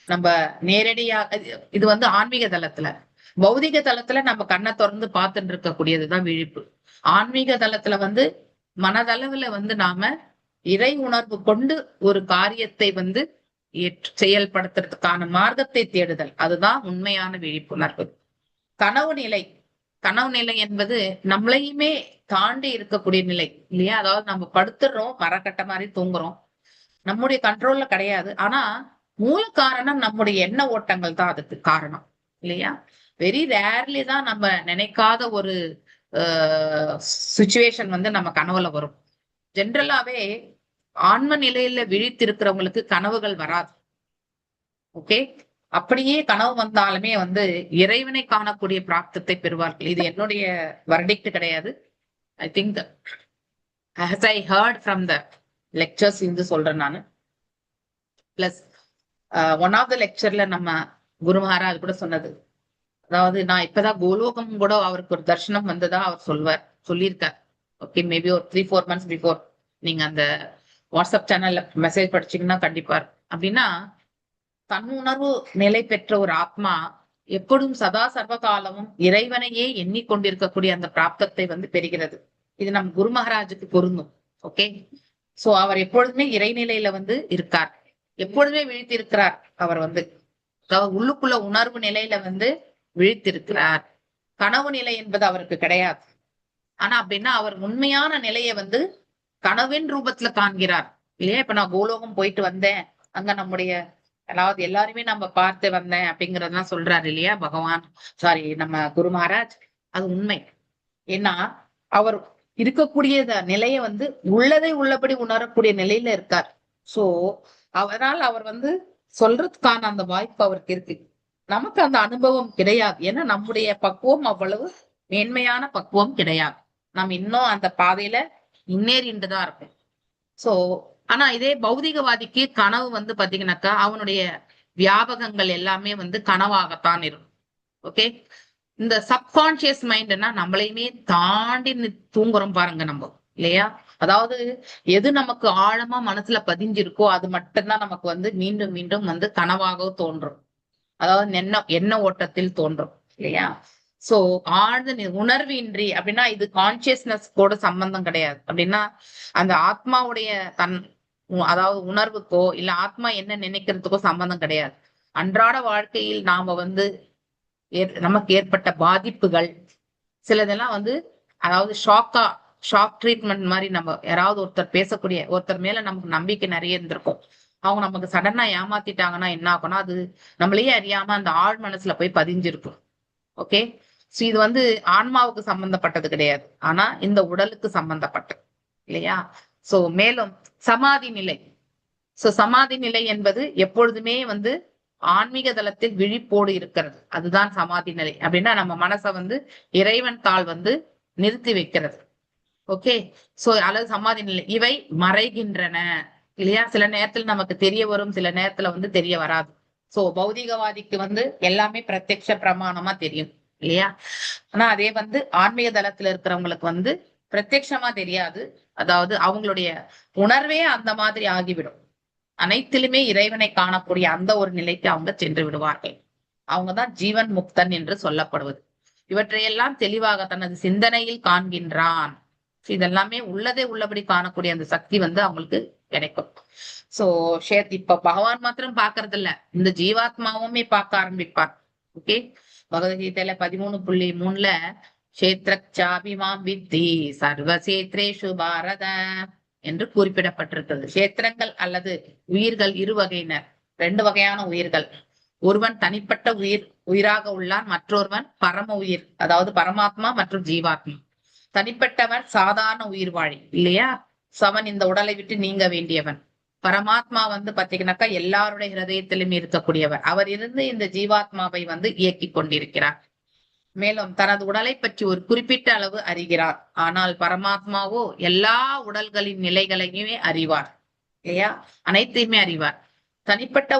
நம்ம நேரடியாக இது வந்து ஆன்மீக தளத்துல, பௌதிக தளத்துல நம்ம கண்ணை திறந்து பார்த்துட்டு இருக்கக்கூடியதுதான் விழிப்பு. ஆன்மீக தளத்துல வந்து மனதளவுல வந்து நாம இறை உணர்வு கொண்டு ஒரு காரியத்தை வந்து செயல்படுத்துறதுக்கான மார்க்கத்தை தேடுதல், அதுதான் உண்மையான விழிப்புணர்வு. கனவு நிலை என்பது நம்மளையுமே தாண்டி இருக்கக்கூடிய நிலை இல்லையா? அதாவது நம்ம படுத்துடுறோம், மரக்கட்ட மாதிரி தூங்குறோம், நம்முடைய கண்ட்ரோல்ல கிடையாது. ஆனா மூல காரணம் நம்முடைய எண்ண ஓட்டங்கள் தான் அதுக்கு காரணம் இல்லையா? வெரி ரேர்லி தான் நம்ம நினைக்காத ஒரு சுச்சுவேஷன் வந்து நம்ம கனவுல வரும். ஜென்ரலாவே ஆன்ம நிலையில விழித்திருக்கிறவங்களுக்கு கனவுகள் வராது. ஓகே, அப்படியே கனவு வந்தாலுமே வந்து இறைவனை காணக்கூடிய பிராப்தத்தை பெறுவார்கள். இது என்னுடைய வர்டிக்ட் கிடையாது. I think as I heard from the lectures இருந்து சொல்றேன் நானு. பிளஸ் ஒன் ஆஃப் த லெக்சர்ல நம்ம குரு மகாராஜ் கூட சொன்னது, அதாவது நான் இப்பதான் கோலோகம் கூட அவருக்கு ஒரு தர்சனம் வந்ததா அவர் சொல்லியிருக்கார். ஓகே, மேபி ஒரு 3-4 months பிஃபோர். நீங்க அந்த வாட்ஸ்அப் சேனல்ல மெசேஜ் படிச்சீங்கன்னா கண்டிப்பா அப்படின்னா, தன்னுணர்வு நிலை பெற்ற ஒரு ஆத்மா எப்பொழுதும் சதா சர்வ காலமும் இறைவனையே எண்ணிக்கொண்டிருக்கக்கூடிய அந்த பிராப்தத்தை வந்து பெறுகிறது. இது நம் குரு மகாராஜுக்கு பொருந்தும். ஓகே, சோ அவர் எப்பொழுதுமே இறைநிலையில வந்து இருக்கார், எப்பொழுதுமே விழித்திருக்கிறார். அவர் வந்து உள்ளுக்குள்ள உணர்வு நிலையில வந்து விழித்திருக்கிறார். கனவு நிலை என்பது அவருக்கு கிடையாது. ஆனா அப்படின்னா அவர் உண்மையான நிலையை வந்து கனவின் ரூபத்துல காண்கிறார் இல்லையா? இப்ப நான் கோலோகம் போயிட்டு வந்தேன், அங்க நம்முடைய அதாவது எல்லாருமே நம்ம பார்த்து வந்தேன் அப்படிங்கறதெல்லாம் சொல்றாரு இல்லையா பகவான், நம்ம குரு மகாராஜ். அது உண்மை. ஏன்னா அவர் இருக்கக்கூடிய நிலைய வந்து உள்ளதை உள்ளபடி உணரக்கூடிய நிலையில இருக்கார். சோ அதனால் அவர் வந்து சொல்றதுக்கான அந்த வாய்ப்பு அவருக்கு இருக்கு. நமக்கு அந்த அனுபவம் கிடையாது. ஏன்னா நம்முடைய பக்குவம் அவ்வளவு மேன்மையான பக்குவம் கிடையாது. நம்ம இன்னும் அந்த பாதையில முன்னேறிண்டுதான் இருக்கும். சோ ஆனா இதே பௌதிகவாதிக்கு கனவு வந்து பாத்தீங்கன்னாக்கா அவனுடைய வியாபகங்கள் எல்லாமே வந்து கனவாகத்தான் இருக்கும். ஓகே, இந்த சப்கான்சியஸ் மைண்ட்னா நம்மளையுமே தாண்டி தூங்குறோம் பாருங்க நம்ம இல்லையா? அதாவது எது நமக்கு ஆழமா மனசுல பதிஞ்சிருக்கோ அது மட்டும்தான் நமக்கு வந்து மீண்டும் மீண்டும் வந்து கனவாக தோன்றும். அதாவது எண்ண ஓட்டத்தில் தோன்றும் இல்லையா? சோ ஆழ்ந்த உணர்வு இன்றி அப்படின்னா இது கான்சியஸ்னஸ் கூட சம்பந்தம் கிடையாது. அப்படின்னா அந்த ஆத்மாவுடைய அதாவது உணர்வுக்கோ இல்ல ஆத்மா என்ன நினைக்கிறதுக்கோ சம்பந்தம் கிடையாது. அன்றாட வாழ்க்கையில் நாம வந்து நமக்கு ஏற்பட்ட பாதிப்புகள் சிலதெல்லாம் வந்து அதாவது ஷாக் ட்ரீட்மெண்ட் மாதிரி நம்ம யாராவது ஒருத்தர் ஒருத்தர் மேல நமக்கு நம்பிக்கை நிறைய இருந்திருக்கும். அவங்க நமக்கு சடனா ஏமாத்திட்டாங்கன்னா என்ன ஆகும்னா அது நம்மளையே அறியாம அந்த ஆழ் மனசுல போய் பதிஞ்சிருக்கும். ஓகே, சோ இது வந்து ஆன்மாவுக்கு சம்பந்தப்பட்டது கிடையாது, ஆனா இந்த உடலுக்கு சம்பந்தப்பட்டது இல்லையா? சோ மேலும் சமாதி நிலை. சோ சமாதி நிலை என்பது எப்பொழுதுமே வந்து ஆன்மீக தளத்தில் விழிப்போடு இருக்கிறது. அதுதான் சமாதி நிலை. அப்படின்னா நம்ம மனசை வந்து இறைவன் தாள் வந்து நிறுத்தி வைக்கிறது. ஓகே, சோ அல்லது சமாதி நிலை. இவை மறைகின்றன இல்லையா? சில நேரத்துல நமக்கு தெரிய வரும், சில நேரத்துல வந்து தெரிய வராது. சோ பௌதிகவாதிக்கு வந்து எல்லாமே பிரத்யக்ஷ பிரமாணமா தெரியும் இல்லையா? ஆனா அதே வந்து ஆன்மீக தளத்துல இருக்கிறவங்களுக்கு வந்து பிரத்யக்ஷமா தெரியாது. அதாவது அவங்களுடைய உணர்வே அந்த மாதிரி ஆகிவிடும். அனைத்திலுமே இறைவனை காணக்கூடிய அந்த ஒரு நிலைக்கு அவங்க சென்று விடுவார்கள். அவங்கதான் ஜீவன் முக்தன் என்று சொல்லப்படுவது. இவற்றையெல்லாம் தெளிவாக தனது சிந்தனையில் காண்கின்றான். இதெல்லாமே உள்ளதே உள்ளபடி காணக்கூடிய அந்த சக்தி வந்து அவங்களுக்கு கிடைக்கும். சோ இப்ப பகவான் மாத்திரம் பாக்குறது இல்ல, இந்த ஜீவாத்மாவுமே பார்க்க ஆரம்பிப்பார். ஓகே, பகவத்கீதையில 13.3 கஷேத்ரச்சாபிமாம் வித்தி சர்வசேத்ரேஷு பாரத என்று குறிப்பிடப்பட்டிருக்கிறது. கஷேத்திரங்கள் அல்லது உயிர்கள் இரு வகையினர், 2 வகையான உயிர்கள். ஒருவன் தனிப்பட்ட உயிராக உள்ளான், மற்றொருவன் பரம உயிர், அதாவது பரமாத்மா மற்றும் ஜீவாத்மா. தனிப்பட்டவன் சாதாரண உயிர் வாழி இல்லையா? அவன் இந்த உடலை விட்டு நீங்க வேண்டியவன். பரமாத்மா வந்து பாத்தீங்கன்னாக்கா எல்லாருடைய ஹிருதயத்திலும் இருக்கக்கூடியவர். அவர் இருந்து இந்த ஜீவாத்மாவை வந்து இயக்கி கொண்டிருக்கிறார். மேலும் தனது உடலை பற்றி ஒரு குறிப்பிட்ட அளவு அறிகிறார். ஆனால் பரமாத்மாவோ எல்லா உடல்களின் நிலைகளையுமே அறிவார் இல்லையா? அனைத்தையுமே அறிவார். தனிப்பட்ட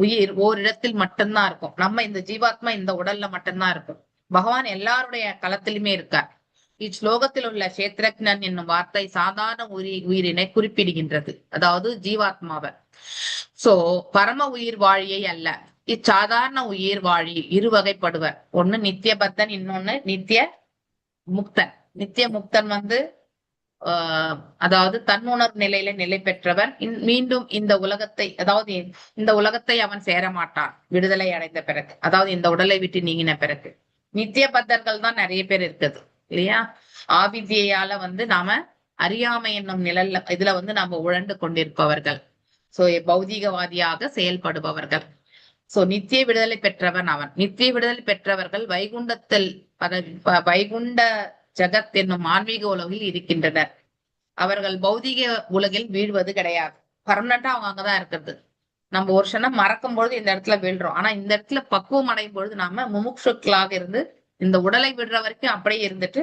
உயிர் ஓரிடத்தில் மட்டும்தான் இருக்கும். நம்ம இந்த ஜீவாத்மா இந்த உடல்ல மட்டும்தான் இருக்கும். பகவான் எல்லாருடைய களத்திலுமே இருக்கார். இச்லோகத்தில் உள்ள கஷேத்ரஜ்ஞன் என்னும் வார்த்தை சாதாரண உயிரினை குறிப்பிடுகின்றது, அதாவது ஜீவாத்மாவை. சோ பரம உயிர் வாழியை அல்ல. இச்சாதாரண உயிர் வாழி இரு வகைப்படுவர். ஒண்ணு நித்திய பத்தன், இன்னொன்னு நித்திய முக்தன். நித்திய முக்தன் வந்து அதாவது தன்னுணர்வு நிலையில நிலை பெற்றவன். மீண்டும் இந்த உலகத்தை, அதாவது இந்த உலகத்தை அவன் சேர மாட்டான் விடுதலை அடைந்த பிறகு, அதாவது இந்த உடலை விட்டு நீங்கின பிறகு. நித்திய பத்தர்கள் தான் நிறைய பேர் இருக்குது இல்லையா? ஆவித்யால வந்து நாம அறியாமை என்னும் நிழல்ல இதுல வந்து நாம உழண்டு கொண்டிருப்பவர்கள். சோ பௌதிகவாதியாக செயல்படுபவர்கள். சோ நித்திய விடுதலை பெற்றவன் அவன். நித்திய விடுதலை பெற்றவர்கள் வைகுண்டத்தில் வைகுண்ட ஜகத் என்னும் ஆன்மீக உலகில் இருக்கின்றனர். அவர்கள் பௌதிக உலகில் வீழ்வது கிடையாது. பர்மனண்டா அவங்க அங்கதான் இருக்கிறது. நம்ம ஒரு க்ஷணம் மறக்கும் பொழுது இந்த இடத்துல வீழ்றோம். ஆனா இந்த இடத்துல பக்குவம் அடையும் பொழுது நாம முமுட்சுக்களாக இருந்து இந்த உடலை விடுற வரைக்கும் அப்படியே இருந்துட்டு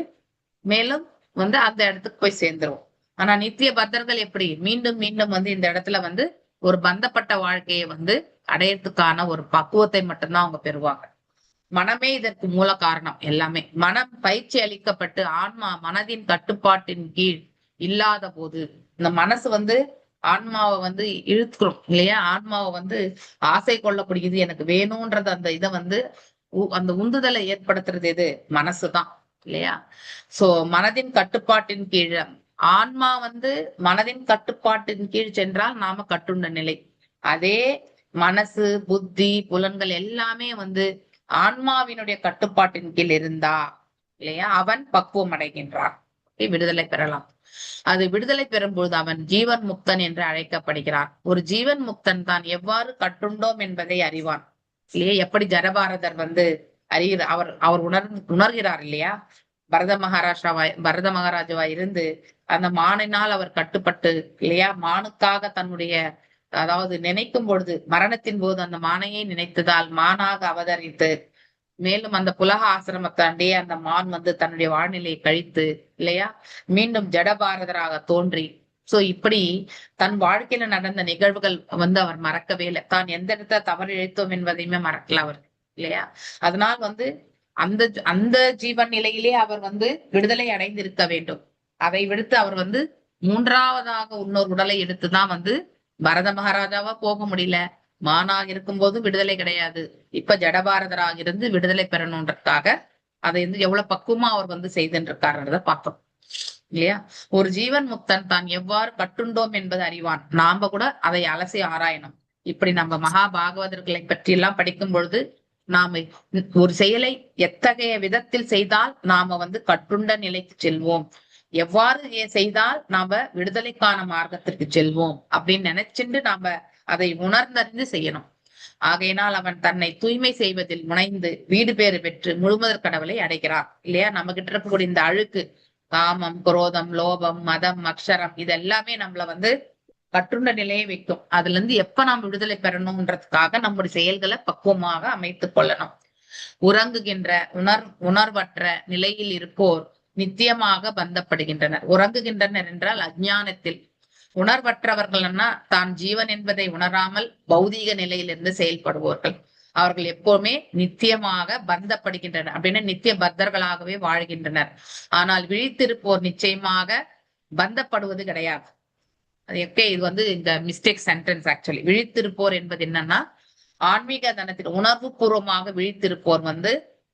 மேலும் வந்து அந்த இடத்துக்கு போய் சேர்ந்துருவோம். ஆனா நித்திய பத்தர்கள் எப்படி மீண்டும் மீண்டும் வந்து இந்த இடத்துல வந்து ஒரு பந்தப்பட்ட வாழ்க்கையை வந்து அடையறதுக்கான ஒரு பக்குவத்தை மட்டும்தான் அவங்க பெறுவாங்க. மனமே இதற்கு மூல காரணம். எல்லாமே மனம் பயிற்சி அளிக்கப்பட்டு ஆன்மா மனதின் கட்டுப்பாட்டின் கீழ் இல்லாத போது இந்த மனசு வந்து ஆன்மாவை வந்து இழுத்துக்கிறோம் இல்லையா? ஆன்மாவை வந்து ஆசை கொள்ளக்கூடியது, எனக்கு வேணும்ன்றது அந்த இதை வந்து அந்த உந்துதலை ஏற்படுத்துறது எது? மனசுதான் இல்லையா? சோ மனதின் கட்டுப்பாட்டின் கீழ் ஆன்மா வந்து மனதின் கட்டுப்பாட்டின் கீழ் சென்றால் நாம கட்டுண்ட நிலை. அதே மனசு புத்தி புலன்கள் எல்லாமே வந்து ஆன்மாவினுடைய கட்டுப்பாட்டின் கீழ் இருந்தா இல்லையா அவன் பக்குவம் அடைகின்றான், விடுதலை பெறலாம். அது விடுதலை பெறும்போது அவன் ஜீவன் முக்தன் என்று அழைக்கப்படுகிறான். ஒரு ஜீவன் முக்தன் தான் எவ்வாறு கட்டுண்டோம் என்பதை அறிவான் இல்லையா? எப்படி ஜடபாரதர் வந்து அவர் உணர்கிறார் இல்லையா? பரத மகாராஜாவா இருந்து அந்த மானினால் அவர் கட்டுப்பட்டு இல்லையா? மானுக்காக தன்னுடைய, அதாவது நினைக்கும் பொழுது மரணத்தின் போது அந்த மானையை நினைத்ததால் மானாக அவதரித்து மேலும் அந்த புலக ஆசிரமத்தாண்டே அந்த மான் வந்து தன்னுடைய வாழ்நிலையை கழித்து இல்லையா மீண்டும் ஜடபாரதராக தோன்றி, சோ இப்படி தன் வாழ்க்கையில நடந்த நிகழ்வுகள் வந்து அவர் மறக்கவே இல்லை. தான் எந்த இடத்துல தவறு இழைத்தோம் என்பதையுமே மறக்கல அவர் இல்லையா? அதனால் வந்து அந்த ஜீவன் நிலையிலே அவர் வந்து விடுதலை அடைந்திருக்க வேண்டும். அதை விடுத்து அவர் வந்து மூன்றாவதாக இன்னொரு உடலை எடுத்துதான் வந்து பரத மகாராஜாவா போக முடியல. மானாக இருக்கும் போது விடுதலை கிடையாது. இப்ப ஜடபாரதராக இருந்து விடுதலை பெறணுன்றதுக்காக அதை வந்து எவ்வளவு பக்குவமா அவர் வந்து செய்துருக்காருன்றத பார்த்தோம் இல்லையா? ஒரு ஜீவன் முக்தன் தான் எவ்வாறு கட்டுண்டோம் என்பது அறிவான். நாம கூட அதை அலசி ஆராயணும். இப்படி நம்ம மகாபாகவதர்களை பற்றி எல்லாம் படிக்கும் பொழுது நாம ஒரு செயலை எத்தகைய விதத்தில் செய்தால் நாம வந்து கட்டுண்ட நிலைக்கு செல்வோம், எவ்வாறு செய்தால் நாம விடுதலைக்கான மார்க்கத்திற்கு செல்வோம் அப்படின்னு நினைச்சுட்டு நாம அதை உணர்ந்தறிந்து செய்யணும். ஆகையினால் அவன் தன்னை தூய்மை செய்வதில் முனைந்து வீடு பேறு பெற்று முழுமுதற் கடவுளை அடைகிறான். இல்லையா? நம்ம கிட்ட இருக்கக்கூடிய இந்த அழுக்கு, காமம், குரோதம், லோபம், மதம், அக்ஷரம், இது எல்லாமே நம்மள கட்டுண்ட நிலையை வைக்கும். அதுல இருந்து எப்ப நாம் விடுதலை பெறணும்ன்றதுக்காக நம்முடைய செயல்களை பக்குவமாக அமைத்துக் கொள்ளணும். உறங்குகின்ற உணர்வற்ற நிலையில் இருப்போர் நித்தியமாக பந்தப்படுகின்றனர். உறங்குகின்றனர் என்றால் அஞ்ஞானத்தில். உணர்வற்றவர்கள்னா தான் ஜீவன் என்பதை உணராமல் பௌதீக நிலையிலிருந்து செயல்படுவோர்கள். அவர்கள் எப்பவுமே நித்தியமாக பந்தப்படுகின்றனர், அப்படின்னா நித்திய பத்தர்களாகவே வாழ்கின்றனர். ஆனால் விழித்திருப்போர் நிச்சயமாக பந்தப்படுவது கிடையாது. அது இது இந்த மிஸ்டேக் சென்டென்ஸ். ஆக்சுவலி விழித்திருப்போர் என்பது என்னன்னா, ஆன்மீக தனத்தில் உணர்வு பூர்வமாக விழித்திருப்போர்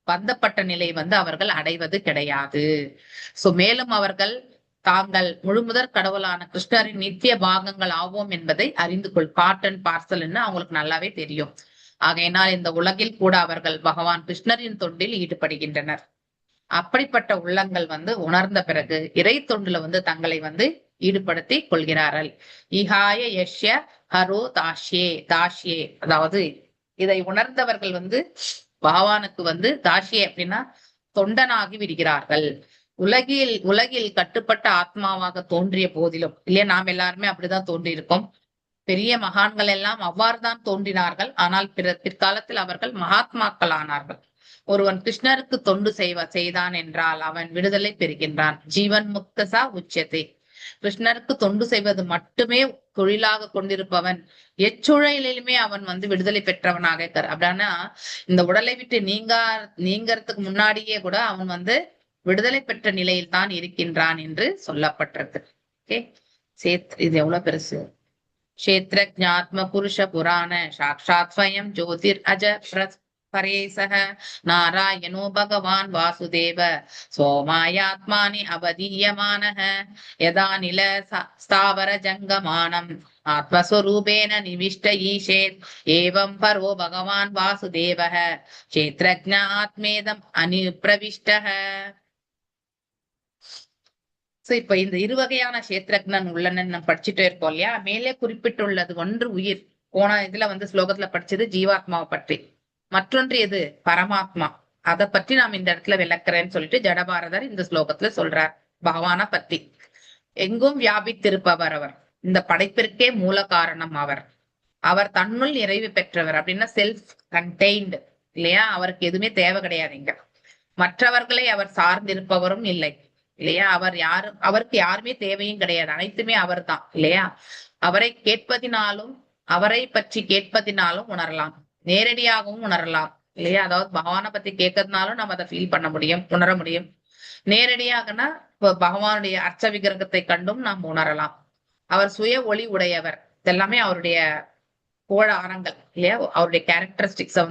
பந்தப்பட்ட நிலை அவர்கள் அடைவது கிடையாது. சோ மேலும் அவர்கள் தாங்கள் முழுமுதற் கடவுளான கிருஷ்ணரின் நித்திய பாகங்கள் ஆவோம் என்பதை அறிந்து கொள். பார்ட் அண்ட் பார்சல்னு அவங்களுக்கு நல்லாவே தெரியும். ஆகையினால் இந்த உலகில் கூட அவர்கள் பகவான் கிருஷ்ணரின் தொண்டில் ஈடுபடுகின்றனர். அப்படிப்பட்ட உள்ளங்கள் உணர்ந்த பிறகு இறை தொண்டுல தங்களை ஈடுபடுத்தி கொள்கிறார்கள். இஹாய யஷ்ய ஹரோ தாஷ்யே தாஷ்யே, அதாவது இதை உணர்ந்தவர்கள் பகவானுக்கு தாஷ்யே அப்படின்னா தொண்டனாகி விடுகிறார்கள். உலகில் கட்டுப்பட்ட ஆத்மாவாக தோன்றிய போதிலும், இல்லையா, நாம் எல்லாருமே அப்படிதான் தோன்றி இருக்கோம். பெரிய மகான்கள் எல்லாம் அவ்வாறுதான் தோன்றினார்கள். ஆனால் பிற்காலத்தில் அவர்கள் மகாத்மாக்கள் ஆனார்கள். ஒருவன் கிருஷ்ணருக்கு தொண்டு செய்தான் என்றால் அவன் விடுதலை பெறுகின்றான். ஜீவன் முக்தசா உச்சத்தை. கிருஷ்ணருக்கு தொண்டு செய்வது மட்டுமே தொழிலாக கொண்டிருப்பவன் எச்சூழலிலுமே அவன் விடுதலை பெற்றவனாக அப்படின்னா இந்த உடலை விட்டு நீங்கறதுக்கு முன்னாடியே கூட அவன் விடுதலை பெற்ற நிலையில் தான் இருக்கின்றான் என்று சொல்லப்பட்டிருக்கு. ஓகே, இது எவ்வளவு பெருசு. கஷேத்ரஜாத்ம புருஷ புராண சாட்சாத் ஸ்வயம் ஜோதிர் அஜ பரேசஹ நாராயணோ பகவான் வாசுதேவ சோமாயாத்மானி அவதீயமானஹ யதா நில ஸ்தாவர ஜங்கமானம் ஆத்மஸ்வரூபேன நிவிஷ்ட ஈஷேத் ஏவம் பரோ பகவான் வாசுதேவஹ கஷேத்ரஜ்ஞ ஆத்மேதம் அனுப்ரவிஷ்டஹ. சோ இப்ப இந்த இருவகையான கஷேத்ரஜ்ஞன் உள்ளன்னு நம்ம படிச்சுட்டே இருக்கோம் இல்லையா? மேலே குறிப்பிட்டுள்ளது ஒன்று உயிர். போன இதுல ஸ்லோகத்துல படிச்சது ஜீவாத்மாவை பற்றி. மற்றொன்று எது? பரமாத்மா. அதை பற்றி நாம் இந்த இடத்துல விளக்குறேன்னு சொல்லிட்டு ஜடபாரதர் இந்த ஸ்லோகத்துல சொல்றார். பகவான பத்தி எங்கும் வியாபித்திருப்பவர் அவர். இந்த படைப்பிற்கே மூல காரணம் அவர். அவர் தன்னுள் நிறைவு பெற்றவர், அப்படின்னா செல்ஃப் கண்டெய்ன்டு, இல்லையா? அவருக்கு எதுவுமே தேவை கிடையாது. இங்க மற்றவர்களை அவர் சார்ந்திருப்பவரும் இல்லை, இல்லையா? அவருக்கு யாருமே தேவையும் கிடையாது. அனைத்துமே அவர் தான், இல்லையா? அவரை கேட்பதினாலும் அவரை பற்றி கேட்பதினாலும் உணரலாம், நேரடியாகவும் உணரலாம், இல்லையா? அதாவது பகவானை பத்தி கேட்கறதுனாலும் நம்ம அதை ஃபீல் பண்ண முடியும், உணர முடியும். நேரடியாகனா இப்போ பகவானுடைய அர்ச்ச விக்கிரகத்தை கண்டும் நாம் உணரலாம். அவர் சுய ஒளி உடையவர். இதெல்லாமே அவருடைய புகழாரங்கள், இல்லையா? அவருடைய கேரக்டரிஸ்டிக்ஸ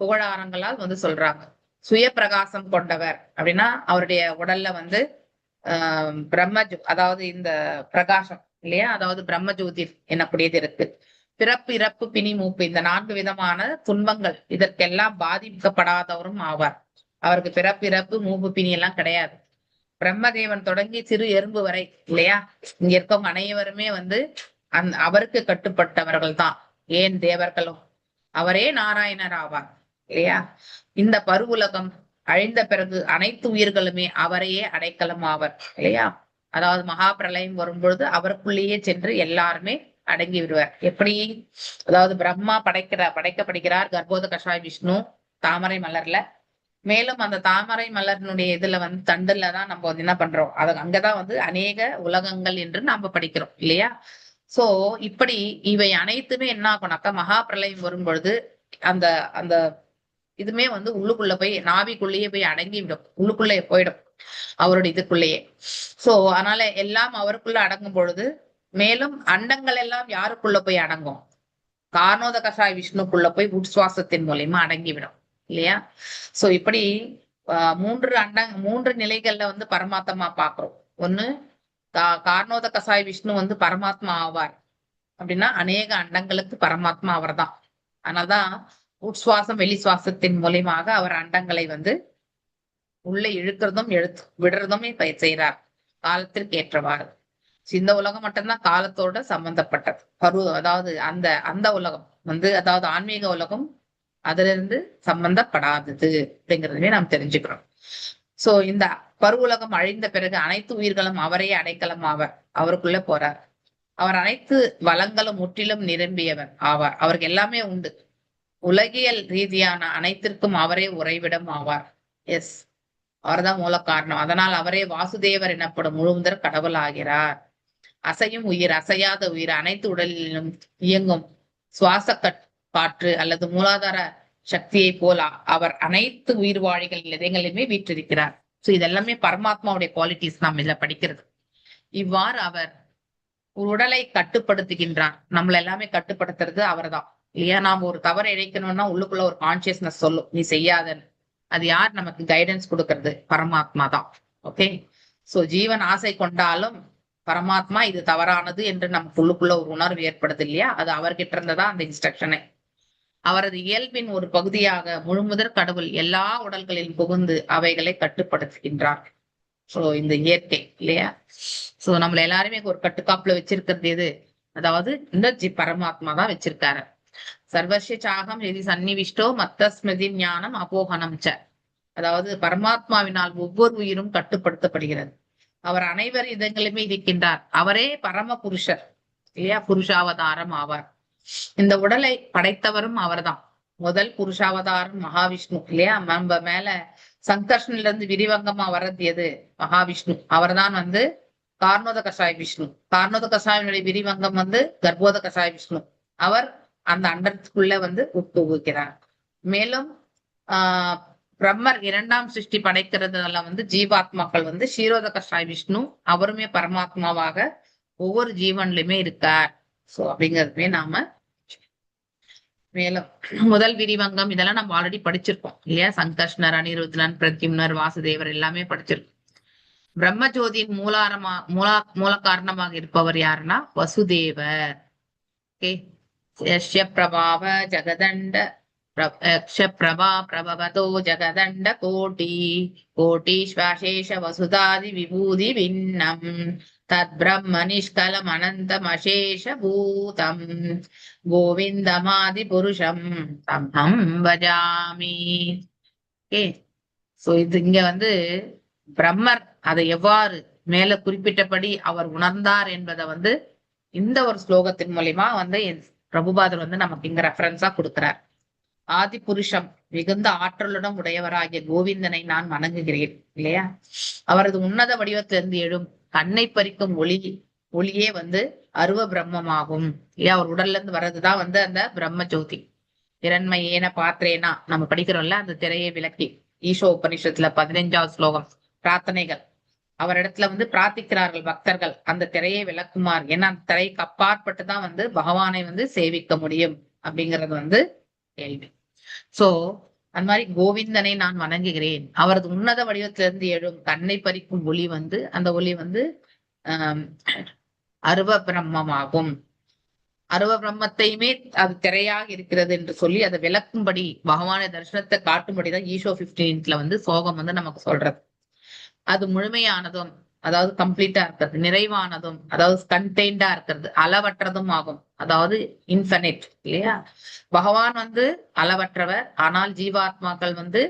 புகழாரங்களால் சொல்றாங்க. சுய பிரகாசம் கொண்டவர் அப்படின்னா அவருடைய உடல்ல பிரம்மஜோ, அதாவது இந்த பிரகாசம், இல்லையா? அதாவது பிரம்மஜோதி எனக்கூடியது இருக்கு. பிறப்பு இறப்பு பிணி மூப்பு, இந்த 4 விதமான துன்பங்கள் இதற்கெல்லாம் பாதிக்கப்படாதவரும் ஆவார். அவருக்கு பிறப்பு இறப்பு மூப்பு பிணி எல்லாம் கிடையாது. பிரம்மதேவன் தொடங்கி சிறு எறும்பு வரை, இல்லையா, இங்க இருக்கவங்க அனைவருமே அவருக்கு கட்டுப்பட்டவர்கள் தான். ஏன் தேவர்களும் அவரே நாராயணர் ஆவார், இல்லையா? இந்த பருவுலகம் அழிந்த பிறகு அனைத்து உயிர்களுமே அவரையே அடைக்கலம் ஆவர், இல்லையா? அதாவது மகா பிரளயம் வரும்பொழுது அவருக்குள்ளேயே சென்று எல்லாருமே அடங்கி விடுவார். எப்படி? அதாவது பிரம்மா படைக்கப்படுகிறார் கர்ப்போத கஷாய விஷ்ணு தாமரை மலர்ல. மேலும் அந்த தாமரை மலர்னுடைய இதுல தண்டுல தான் நம்ம என்ன பண்றோம், அங்கதான் அநேக உலகங்கள் என்று நாம படிக்கிறோம், இல்லையா? சோ இப்படி இவை அனைத்துமே என்ன ஆகும்னாக்கா மகா பிரளயம் வரும் பொழுது அந்த அந்த இதுமே உள்ளுக்குள்ள போய் நாவிக்குள்ளேயே போய் அடங்கி விடும், உள்ளுக்குள்ளே போயிடும் அவருடைய இதுக்குள்ளேயே. சோ அதனால எல்லாம் அவருக்குள்ள அடங்கும் பொழுது மேலும் அண்டங்கள் எல்லாம் யாருக்குள்ள போய் அடங்கும்? கார்ணோத கஷாய விஷ்ணுக்குள்ள போய் உட்சுவாசத்தின் மூலியமா அடங்கிவிடும், இல்லையா? சோ இப்படி 3 நிலைகள்ல பரமாத்மா பாக்குறோம். ஒண்ணு கார்ணோத கஷாய விஷ்ணு பரமாத்மா ஆவார் அப்படின்னா அநேக அண்டங்களுக்கு பரமாத்மா அவர் தான். அதனால்தான் உட்சுவாசம் வெளி சுவாசத்தின் மூலியமாக அவர் அண்டங்களை உள்ள இழுக்கிறதும் விடுறதுமே செய்யறார் காலத்திற்கு ஏற்றவாறு. இந்த உலகம் மட்டும்தான் காலத்தோட சம்பந்தப்பட்டது. அதாவது அந்த அந்த உலகம் வந்து, அதாவது ஆன்மீக உலகம் அதுல இருந்து சம்பந்தப்படாதது அப்படிங்கிறதுமே நாம் தெரிஞ்சுக்கிறோம். சோ இந்த உலகம் அழிந்த பிறகு அனைத்து உயிர்களும் அவரையே அடைக்கலம் அவருக்குள்ள போறார். அவர் அனைத்து வளங்களும் முற்றிலும் நிரம்பியவர் ஆவார். அவருக்கு எல்லாமே உண்டு. உலகியல் ரீதியான அனைத்திற்கும் அவரே உறைவிடம் ஆவார். எஸ், அவர்தான் மூல காரணம். அதனால் அவரே வாசுதேவர் எனப்படும் முழுமுதற் கடவுள் ஆகிறார். அசையும் உயிர், அசையாத உயிர், அனைத்து உடலிலும் இயங்கும் சுவாச காற்று அல்லது மூலாதார சக்தியை போல அவர் அனைத்து உயிர் வாழிகள் இதயங்களிலுமே வீற்றிருக்கிறார். சோ இதெல்லாமே பரமாத்மாவுடைய குவாலிட்டிஸ் நாம் இதுல படிக்கிறது. இவ்வாறு அவர் உடலை கட்டுப்படுத்துகின்றார். நம்மள எல்லாமே கட்டுப்படுத்துறது அவர் தான் இல்லையா? நாம ஒரு தவறு இழைக்கணும்னா உள்ளுக்குள்ள ஒரு கான்சியஸ்னஸ் சொல்லும், நீ செய்யாதன்னு. அது யார் நமக்கு கைடன்ஸ் கொடுக்கறது? பரமாத்மா தான். ஓகே, சோ ஜீவன் ஆசை கொண்டாலும் பரமாத்மா இது தவறானது என்று நமக்கு உள்ளுக்குள்ள ஒரு உணர்வு ஏற்படுது இல்லையா? அது அவர்கிட்ட இருந்ததான் அந்த இன்ஸ்ட்ரக்ஷனை. அவரது இயல்பின் ஒரு பகுதியாக முழுமுதற் கடவுள் எல்லா உடல்களில் புகுந்து அவைகளை கட்டுப்படுத்துகின்றார். சோ இந்த இயற்கை இல்லையா? சோ நம்மள எல்லாருமே ஒரு கட்டுக்காப்புல வச்சிருக்கிறது எது? அதாவது இந்த பரமாத்மா தான் வச்சிருக்காரு. சர்வஸ்ய சாகம் எதி சன்னிவிஷ்டோ மத்த ஸ்மிருதி ஞானம் அபோகனம் ச. அதாவது பரமாத்மாவினால் ஒவ்வொரு உயிரும் கட்டுப்படுத்தப்படுகிறது. அவர் அனைவர் இதங்களுமே இருக்கின்றார். அவரே பரம புருஷர் இல்லையா? புருஷாவதாரம் ஆவார். இந்த உடலை படைத்தவரும் அவர்தான். முதல் புருஷாவதாரம் மகாவிஷ்ணு இல்லையா? நம்ம மேல சங்கர்ஷன்ல இருந்து விரிவங்கமா வர்றது எது? மகாவிஷ்ணு. அவர்தான் வந்து கார்ணோத கஷாய விஷ்ணு. கார்ணோத கஷாயனுடைய விரிவங்கம் வந்து கர்ப்போத கஷாய விஷ்ணு. அவர் அந்த அண்டத்துக்குள்ள வந்து உட்புகுக்கிறார். மேலும் பிரம்மர் இரண்டாம் சிருஷ்டி படைக்கிறதுல வந்து ஜீவாத்மாக்கள் வந்து ஷீரோத கஷாய விஷ்ணு. அவருமே பரமாத்மாவாக ஒவ்வொரு ஜீவன்லயுமே இருக்கார். சோ அப்படிங்கிறதுமே நாம மேலும் முதல் விரிவங்கம் இதெல்லாம் நம்ம ஆல்ரெடி படிச்சிருக்கோம் இல்லையா? சங்கர்ஷ்ணர், அனிருத்ரன், பிரத்யும்னர், வாசுதேவர் எல்லாமே படிச்சிருக்கோம். பிரம்மஜோதியின் மூல காரணமாக இருப்பவர் யாருன்னா வசுதேவர். பிரபாவ ஜகதண்ட பிரபா பிரபவதோ ஜகதண்ட கோட்டீஸ்வசேஷ வசுதாதி விபூதி விண்ணம் தத் பிரம்ம நிஷ்கலம் அனந்தம் அசேஷ பூதம் கோவிந்தமாதி புருஷம் தம்ஹம் பஜாமி. சோ இது இங்க வந்து பிரம்மர் அதை எவ்வாறு மேல குறிப்பிட்டபடி அவர் உணர்ந்தார் என்பதை வந்து இந்த ஒரு ஸ்லோகத்தின் மூலியமா வந்து பிரபுபாதர் வந்து நமக்கு இங்க ரெஃபரன்ஸா கொடுக்கிறார். ஆதி புருஷம் மிகுந்த ஆற்றலுடன் உடையவராகிய கோவிந்தனை நான் வணங்குகிறேன் இல்லையா? அவரது உன்னத வடிவத்திலிருந்து எழும் கண்ணை பறிக்கும் ஒளியே வந்து அருவ பிரம்மமாகும் இல்லையா? அவர் உடல்ல இருந்து வர்றதுதான் வந்து அந்த பிரம்ம ஜோதி. இரண்மை ஏன பாத்திரேனா நம்ம படிக்கிறோம்ல, அந்த திரையை விளக்கி ஈஷோ உபனிஷத்துல 15வது ஸ்லோகம் பிரார்த்தனைகள். அவரிடத்துல வந்து பிரார்த்திக்கிறார்கள் பக்தர்கள் அந்த திரையை விளக்குமாறு. ஏன்னா அந்த திரைக்கு அப்பாற்பட்டுதான் வந்து பகவானை வந்து சேவிக்க முடியும் அப்படிங்கிறது வந்து கேள்வி. சோ அந்த மாதிரி கோவிந்தனை நான் வணங்குகிறேன். அவரது உன்னத வடிவத்திலிருந்து எழும் கண்ணை பறிக்கும் ஒளி வந்து அந்த ஒளி வந்து அருவ பிரம்மமாகும். அருவ பிரம்மத்தையுமே அது திரையாக இருக்கிறது என்று சொல்லி அதை விளக்கும்படி பகவானை தரிசனத்தை காட்டும்படிதான் ஈஷோ 15ல வந்து சோகம் வந்து நமக்கு சொல்றது. அது முழுமையானதும் அதாவது கம்ப்ளீட்டா இருக்கிறது, நிறைவானதும் அதாவது கண்டெய்ன்டா இருக்கிறது, அளவற்றதும் ஆகும். அதாவது இன்ஃபினிட் இல்லையா? பகவான் வந்து அளவற்றவர், ஆனால் ஜீவாத்மாக்கள் வந்து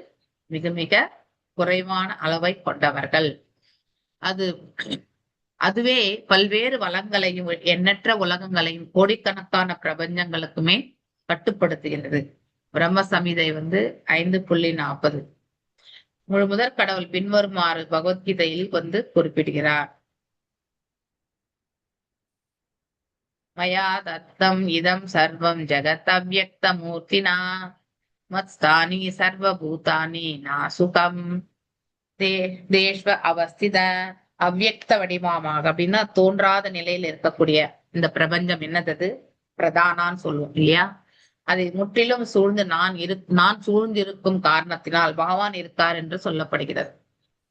மிக மிக குறைவான அளவை கொண்டவர்கள். அதுவே பல்வேறு வளங்களையும் எண்ணற்ற உலகங்களையும் கோடிக்கணக்கான பிரபஞ்சங்களுக்குமே கட்டுப்படுத்துகிறது. பிரம்ம சமிதை வந்து 5.40. முழுமுதற் கடவுள் பின்வருமாறு பகவத்கீதையில் வந்து குறிப்பிடுகிறார். மயா தத்தம் இதம் சர்வம் ஜெகத் அவ்யக்த மூர்த்தினா மத்ஸ்தானி சர்வபூதானி நாசுகம் தேஷ்வ அவஸ்தித. அவ்யக்த வடிவமாக அப்படின்னா தோன்றாத நிலையில் இருக்கக்கூடிய இந்த பிரபஞ்சம் என்னது? பிரதானான்னு சொல்லுவோம் இல்லையா? அதை முற்றிலும் சூழ்ந்து நான் சூழ்ந்திருக்கும் காரணத்தினால் பகவான் இருக்கார் என்று சொல்லப்படுகிறது.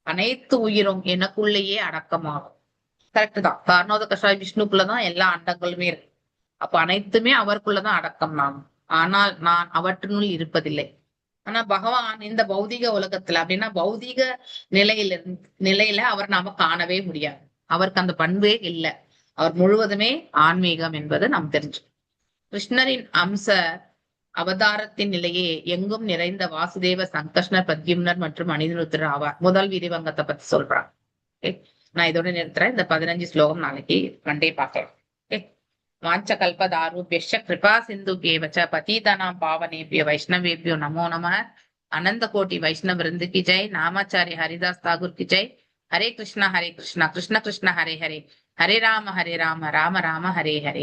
அனைத்து உயிரும் எனக்குள்ளேயே அடக்கமாகும். கரெக்ட் தான். காரணோத கஷாய விஷ்ணுக்குள்ளதான் எல்லா அண்டங்களுமே இருக்கு. அப்ப அனைத்துமே அவருக்குள்ளதான் அடக்கம் நான். ஆனால் நான் அவற்றினுள் இருப்பதில்லை. ஆனா பகவான் இந்த பௌதிக உலகத்துல அப்படின்னா பௌதிக நிலையில அவர் நாம காணவே முடியாது. அவருக்கு அந்த பண்பே இல்லை. அவர் முழுவதுமே ஆன்மீகம் என்பது நாம் தெரிஞ்சோம். கிருஷ்ணரின் அம்ச அவதாரத்தின் நிலையே எங்கும் நிறைந்த வாசுதேவ, சங்கர்ஷ்ணர், பிரத்யும்னர் மற்றும் அனிருத்தர் ஆவார். முதல் விரிவங்கத்தை பத்தி சொல்றாங்க. நான் இதோட நிறுத்துறேன். இந்த 15 ஸ்லோகம் நாளைக்கு மண்டே பார்க்கலாம். வாஞ்ச கல்பதாருபியஷ்ச கிருபா சிந்துபியவச பதீதானாம் பாவனேபிய வைஷ்ணவேபியோ நமோ நமः. அனந்த கோட்டி வைஷ்ணவ விருந்து கி ஜெய். நாமாச்சாரிய ஹரிதாஸ் தாகூர் கி ஜெய். ஹரே கிருஷ்ணா கிருஷ்ண கிருஷ்ண ஹரே ஹரே, ஹரே ராம ராம ராம ஹரே ஹரே.